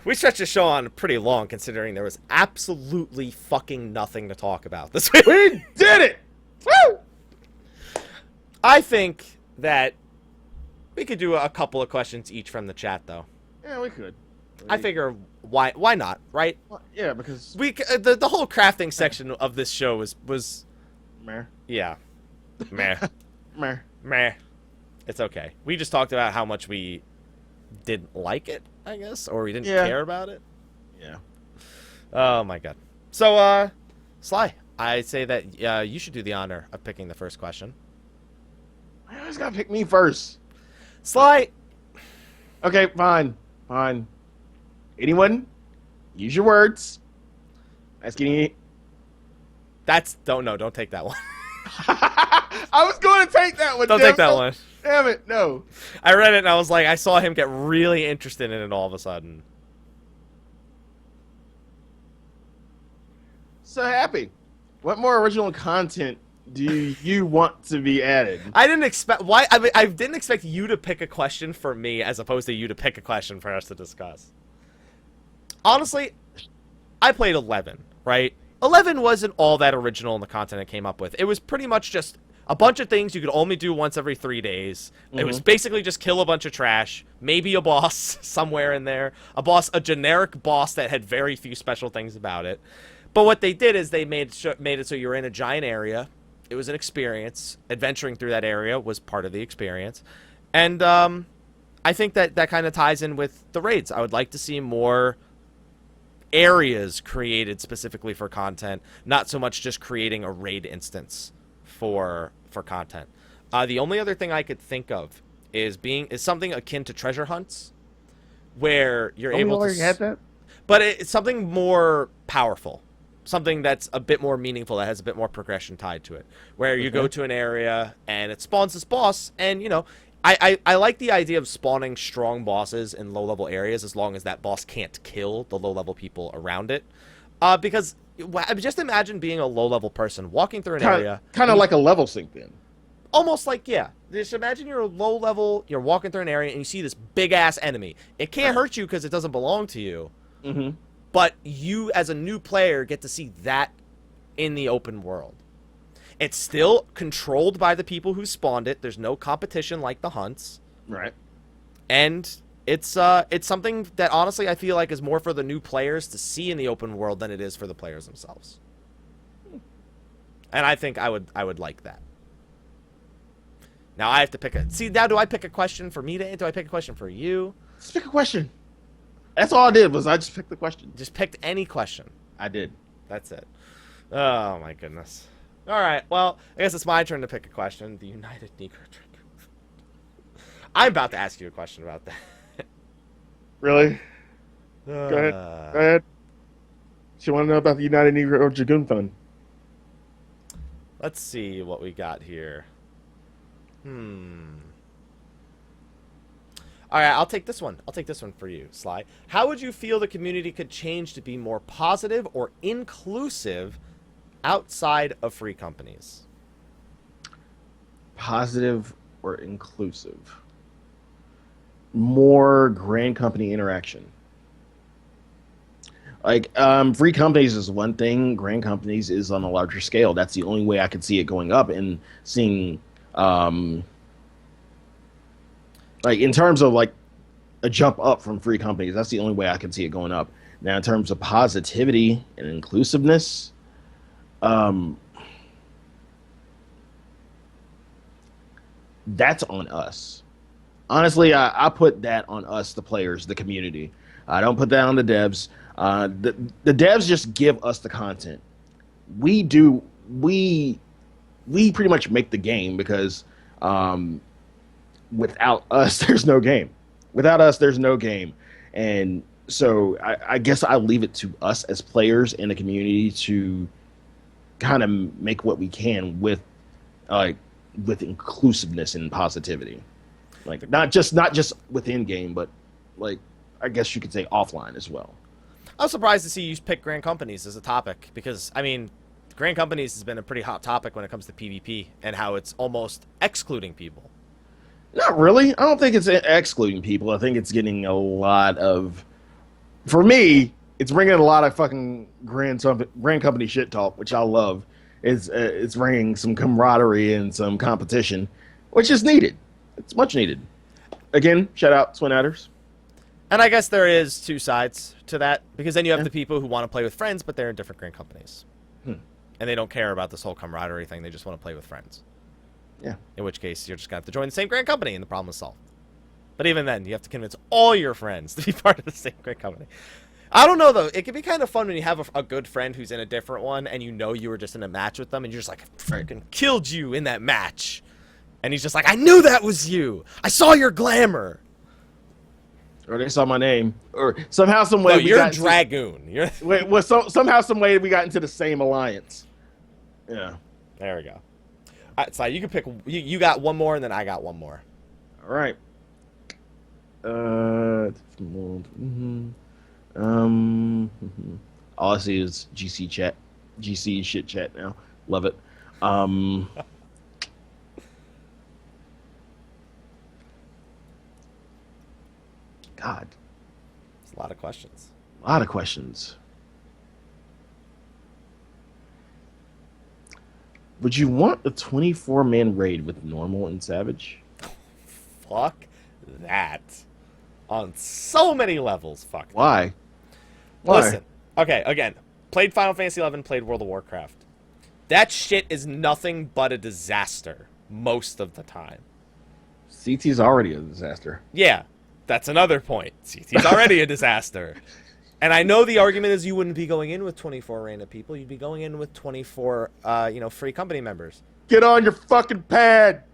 We stretched the show on pretty long considering there was absolutely fucking nothing to talk about this week. We did it! Woo! I think that we could do a couple of questions each from the chat, though. Yeah, we could. I figure why not, right? Well, yeah, because The whole crafting section of this show was meh. yeah. Meh. Meh. Meh. It's okay. We just talked about how much we didn't like it, I guess, or we didn't care about it. Yeah. Oh my god. So, Sly, I say that you should do the honor of picking the first question. I always gotta pick me first. Sly. Okay, fine. Anyone? Use your words. Asking you. Don't take that one. I was going to take that one. Don't take that one. Damn it, no. I read it and I was like, I saw him get really interested in it all of a sudden. So happy. What more original content do you want to be added? I didn't expect I didn't expect you to pick a question for me as opposed to you to pick a question for us to discuss. Honestly, I played 11, right? 11 wasn't all that original in the content it came up with. It was pretty much just a bunch of things you could only do once every 3 days. It was basically just kill a bunch of trash, maybe a boss somewhere in there, a generic boss that had very few special things about it. But what they did is they made it so you're in a giant area. It was an experience. Adventuring through that area was part of the experience. And I think that kind of ties in with the raids. I would like to see more areas created specifically for content, not so much just creating a raid instance for content. The only other thing I could think of is something akin to treasure hunts, where you're able to. Had that? But it's something more powerful. something that's a bit more meaningful, that has a bit more progression tied to it, where you go to an area and it spawns this boss, and you know, I like the idea of spawning strong bosses in low level areas as long as that boss can't kill the low level people around it, because just imagine being a low level person walking through an area, kind of like a level sync then. Almost like, yeah. Just imagine you're low level, you're walking through an area, and you see this big-ass enemy. It can't hurt you because it doesn't belong to you. Mm-hmm. But you, as a new player, get to see that in the open world. It's still controlled by the people who spawned it. There's no competition like the hunts. Right. And it's something that, honestly, I feel like is more for the new players to see in the open world than it is for the players themselves. And I think I would like that. Now I have to pick a... See, now do I pick a question for me to answer? Do I pick a question for you? Just pick a question. That's all I did was I just picked the question. Just picked any question. I did. That's it. Oh, my goodness. All right, well, I guess it's my turn to pick a question. The United Negro Trick. I'm about to ask you a question about that. Really? Go ahead. Go ahead. So you want to know about the United Negro Dragoon Fund? Let's see what we got here. All right, I'll take this one. I'll take this one for you, Sly. How would you feel the community could change to be more positive or inclusive outside of free companies? Positive or inclusive? More grand company interaction. Like, free companies is one thing. Grand companies is on a larger scale. That's the only way I could see it going up and seeing... like in terms of like a jump up from free companies, that's the only way I can see it going up. Now, in terms of positivity and inclusiveness, that's on us. Honestly, I put that on us, the players, the community. I don't put that on the devs. The devs just give us the content. We pretty much make the game because without us, there's no game. Without us, there's no game. And so I guess I'll leave it to us as players in the community to kind of make what we can with inclusiveness and positivity. Like not just within game, but like I guess you could say offline as well. I was surprised to see you pick grand companies as a topic because, I mean, grand companies has been a pretty hot topic when it comes to PvP and how it's almost excluding people. Not really. I don't think it's excluding people. I think it's getting a lot of... For me, it's bringing a lot of fucking grand company shit talk, which I love. It's bringing some camaraderie and some competition, which is needed. It's much needed. Again, shout out Twin Adders. And I guess there is two sides to that, because then you have the people who want to play with friends, but they're in different grand companies. And they don't care about this whole camaraderie thing. They just want to play with friends. Yeah. In which case, you're just going to have to join the same grand company, and the problem is solved. But even then, you have to convince all your friends to be part of the same grand company. I don't know, though. It can be kind of fun when you have a good friend who's in a different one, and you know you were just in a match with them, and you're just like, I freaking killed you in that match. And he's just like, I knew that was you. I saw your glamour. Or they saw my name. Or somehow, some way... No, you're Dragoon. Somehow, some way we got into the same alliance. Yeah. There we go. All right, Sly, you can pick... You got one more, and then I got one more. All right. All I see is GC chat. GC shit chat now. Love it. God. It's a lot of questions. A lot of questions. Would you want a 24-man raid with normal and savage? Fuck that. On so many levels, fuck. Why? Listen, okay, again, played Final Fantasy XI, played World of Warcraft. That shit is nothing but a disaster most of the time. CT's already a disaster. Yeah, that's another point. CT's already a disaster. And I know the argument is you wouldn't be going in with 24 random people. You'd be going in with 24, free company members. Get on your fucking pad.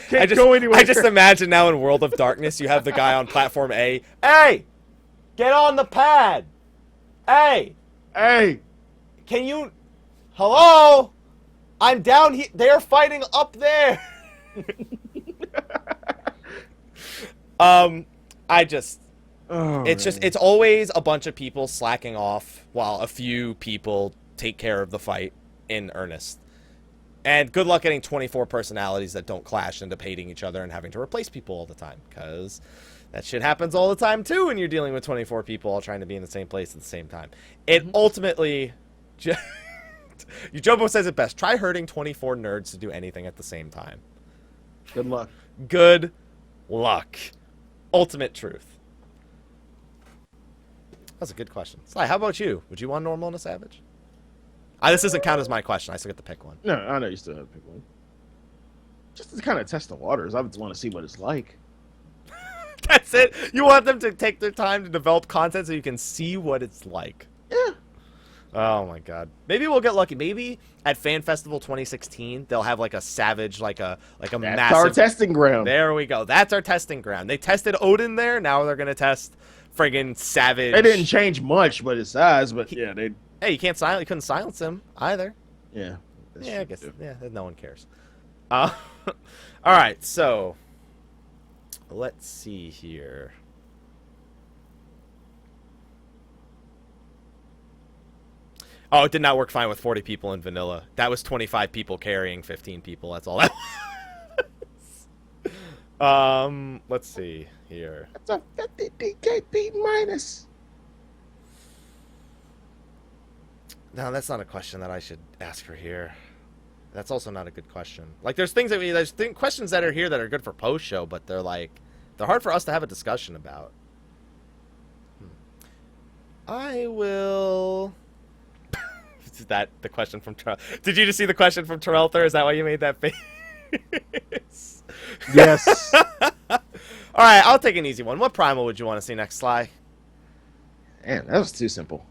Can't go anywhere. I just imagine now in World of Darkness, you have the guy on platform A. Hey, get on the pad. Hey, Hey. Can you... Hello? I'm down here. They're fighting up there. I just... Oh, it's always a bunch of people slacking off while a few people take care of the fight in earnest. And good luck getting 24 personalities that don't clash into hating each other and having to replace people all the time, because that shit happens all the time too when you're dealing with 24 people all trying to be in the same place at the same time. It ultimately... Jumbo says it best. Try hurting 24 nerds to do anything at the same time. Good luck. Good luck. Ultimate truth. That's a good question. Sly, how about you? Would you want normal and a savage? This doesn't count as my question. I still get to pick one. No, I know you still have to pick one. Just to kind of test the waters. I just want to see what it's like. That's it? You want them to take their time to develop content so you can see what it's like? Yeah. Oh my god. Maybe we'll get lucky. Maybe at Fan Festival 2016 they'll have like a savage, like a massive... That's our testing ground. There we go. That's our testing ground. They tested Odin there. Now they're gonna test friggin' Savage. They didn't change much but his size, but yeah, they... Hey, you couldn't silence him either. Yeah. Yeah, I guess. Yeah, no one cares. All right, so let's see here. Oh, it did not work fine with 40 people in vanilla. That was 25 people carrying 15 people. That's all that was. Let's see here. That's a 50 DKP minus. No, that's not a question that I should ask for here. That's also not a good question. Like, there's things that there's questions that are here that are good for post show, but they're hard for us to have a discussion about. I will. Is that the question from Terrell? Did you just see the question from Terrell Thur? Is that why you made that face? Yes. All right, I'll take an easy one. What primal would you want to see next, Sly? Man, that was too simple.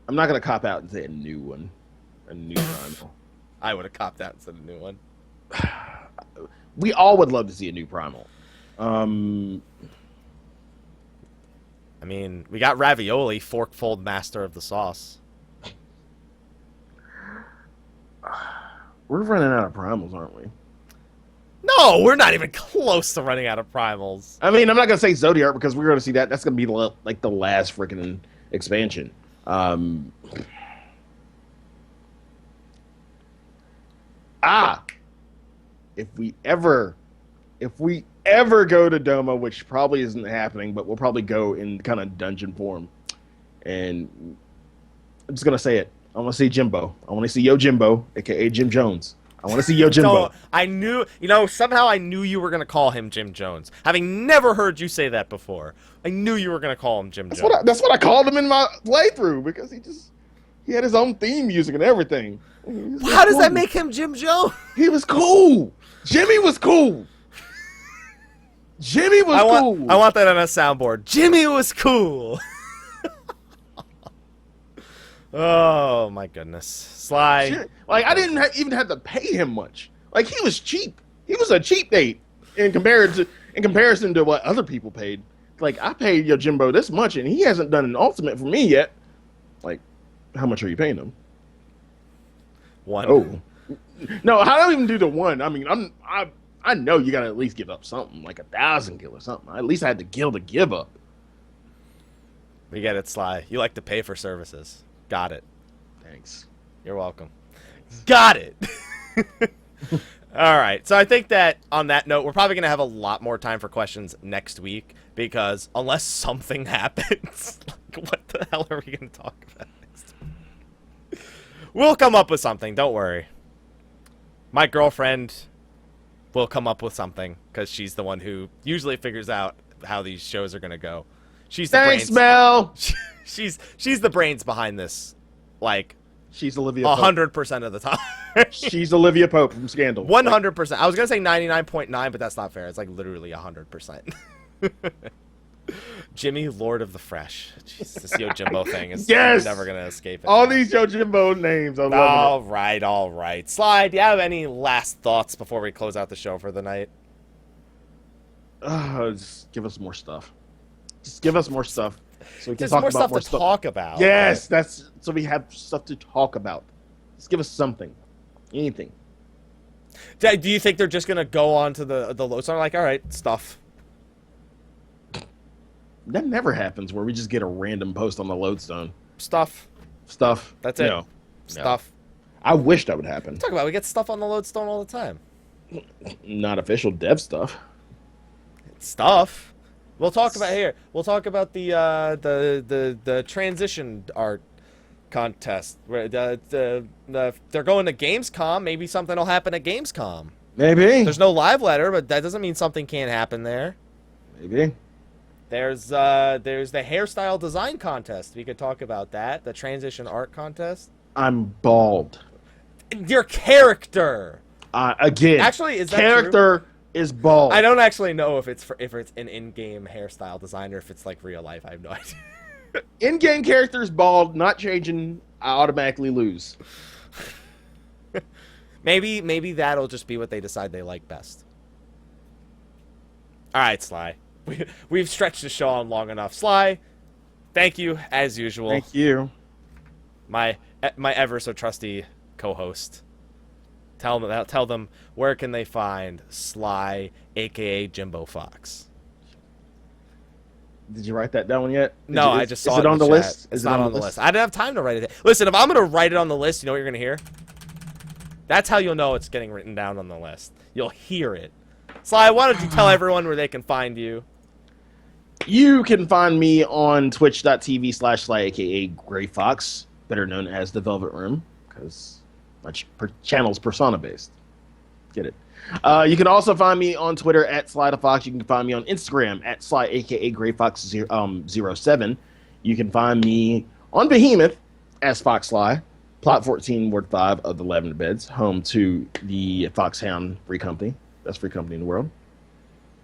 I'm not gonna cop out and say a new one, a new primal. I would have copped out and said a new one. We all would love to see a new primal. I mean, we got Ravioli, forkfold master of the sauce. We're running out of primals, aren't we? No, we're not even close to running out of primals. I mean, I'm not gonna say Zodiark because we're gonna see that. That's gonna be like the last freaking expansion. If we ever go to Doma, which probably isn't happening, but we'll probably go in kind of dungeon form, and I'm just gonna say it. I want to see Jimbo. I want to see Yo Jimbo, aka Jim Jones. I want to see Yo Jimbo. So I knew, somehow I knew you were gonna call him Jim Jones, having never heard you say that before. I knew you were gonna call him Jim Jones. That's what I called him in my playthrough because he had his own theme music and everything. How does that make him Jim Jones? He was cool. Jimmy was cool. Jimmy was cool. I want that on a soundboard. Jimmy was cool. Oh my goodness, Sly. Shit. Like I didn't even have to pay him much. Like he was cheap. He was a cheap date in comparison to what other people paid. Like I paid Yo Jimbo this much, and he hasn't done an ultimate for me yet. Like, how much are you paying him? One. Oh, no, I don't even do the one. I mean, I know you gotta at least give up something, like 1,000 gil or something. At least I had the gil to give up. We get it, Sly. You like to pay for services. Got it. Thanks. You're welcome. Got it. All right. So I think that on that note, we're probably going to have a lot more time for questions next week because unless something happens, like, what the hell are we going to talk about next week? We'll come up with something. Don't worry. My girlfriend will come up with something because she's the one who usually figures out how these shows are going to go. She's the Thanks, brains. Mel. She's the brains behind this. Like, she's Olivia Pope. 100% of the time. She's Olivia Pope from Scandal. 100%. I was going to say 99.9, but that's not fair. It's like literally 100%. Jimmy, Lord of the Fresh. Jeez, this Yo Jimbo thing is never going to escape it. All these Yo Jimbo names. I love it. All right. Sly, do you have any last thoughts before we close out the show for the night? Just give us more stuff. Just give us more stuff. So we can There's talk more about stuff more to stuff. talk about. Yes, that's so we have stuff to talk about. Just give us something, anything. Do you think they're just gonna go on to the lodestone like, all right, stuff? That never happens where we just get a random post on the lodestone. Stuff. That's it. No. Stuff. I wish that would happen. Talk about we get stuff on the lodestone all the time. Not official dev stuff. Stuff. We'll talk about here. We'll talk about the transition art contest where they're going to Gamescom. Maybe something will happen at Gamescom. Maybe. There's no live letter, but that doesn't mean something can't happen there. Maybe. There's the hairstyle design contest. We could talk about that. The transition art contest. I'm bald. Your character. Again. Actually, is that character true? Is bald. I don't actually know if it's an in-game hairstyle design or if it's like real life. I have no idea. In-game character is bald. Not changing. I automatically lose. Maybe that'll just be what they decide they like best. All right, Sly. We've stretched the show on long enough. Sly, thank you as usual. Thank you. My ever so trusty co-host. Tell them where can they find Slyh, aka Jimbo Fox. Did you write that down yet? No, I just saw it. Is it on the list? It's not on the list. I didn't have time to write it. Listen, if I'm gonna write it on the list, you know what you're gonna hear? That's how you'll know it's getting written down on the list. You'll hear it. Sly, why don't you tell everyone where they can find you? You can find me on twitch.tv/Slyh, aka Greyfox, better known as the Velvet Room, because my channel's persona-based. Get it? You can also find me on Twitter at Slythesquirrel. You can find me on Instagram at Slyh, aka Greyfox07. You can find me on Behemoth as Fox Slyh, Plot 14, Ward 5 of the Lavender Beds, home to the Foxhound Free Company. Best free company in the world.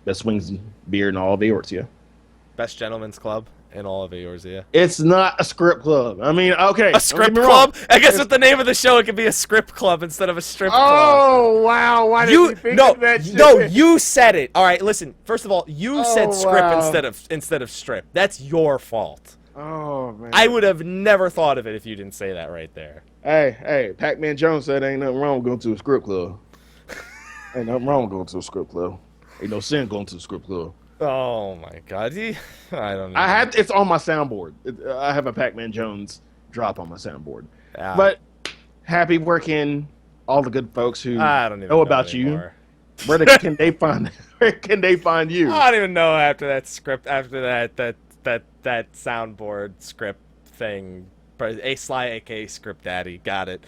Best wings and beer in all of Eorzea. Best gentleman's club in all of Eorzea. It's not a script club. I mean, okay. A script club? I guess with the name of the show, it could be a script club instead of a strip club. Oh, wow. Why did you think of that shit? No, you said it. All right, listen. First of all, you said script instead of strip. That's your fault. Oh, man. I would have never thought of it if you didn't say that right there. Hey, Pac-Man Jones said ain't nothing wrong with going to a script club. Ain't nothing wrong with going to a script club. Ain't no sin going to a script club. Oh my God! I don't know. It's on my soundboard. I have a Pac-Man Jones drop on my soundboard. Yeah. But happy working all the good folks who I don't even know about anymore. You. Where can they find you? I don't even know after that script. After that soundboard script thing. A Slyh, aka Script Daddy. Got it.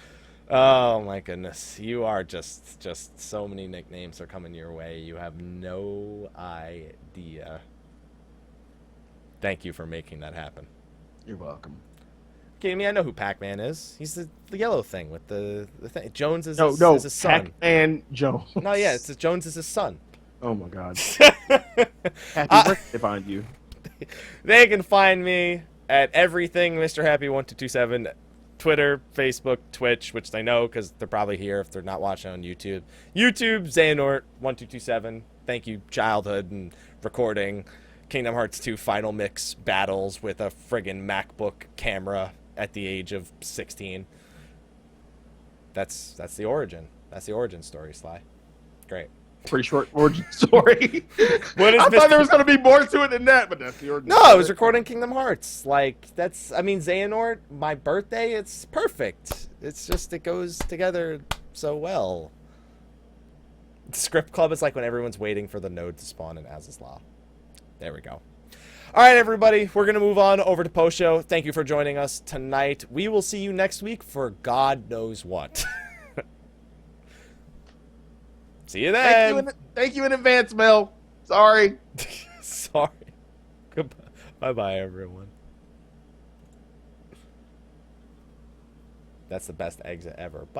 Oh my goodness, you are just so many nicknames are coming your way. You have no idea. Thank you for making that happen. You're welcome. Kidding me? I know who Pac-Man is. He's the yellow thing with the thing. Jones is his son. Pac-Man Jones. No, yeah, Jones is his son. Oh my God. Happy birthday, find you. They can find me at everything Mr. Happy 1227. Twitter, Facebook, Twitch, which they know because they're probably here if they're not watching on YouTube. YouTube, Xehanort1227. Thank you, childhood and recording. Kingdom Hearts 2 Final Mix battles with a friggin' MacBook camera at the age of 16. That's the origin. That's the origin story, Sly. Great. Pretty short origin story. I thought there was going to be more to it than that, but that's the origin No, story. I was recording Kingdom Hearts. Xehanort, my birthday, it's perfect. It's just, it goes together so well. Script Club is like when everyone's waiting for the node to spawn in Azazel. There we go. All right, everybody, we're going to move on over to post show. Thank you for joining us tonight. We will see you next week for God knows what. See you then. Thank you in advance, Mel. Sorry. Sorry. Goodbye. Bye-bye, everyone. That's the best exit ever. Bye.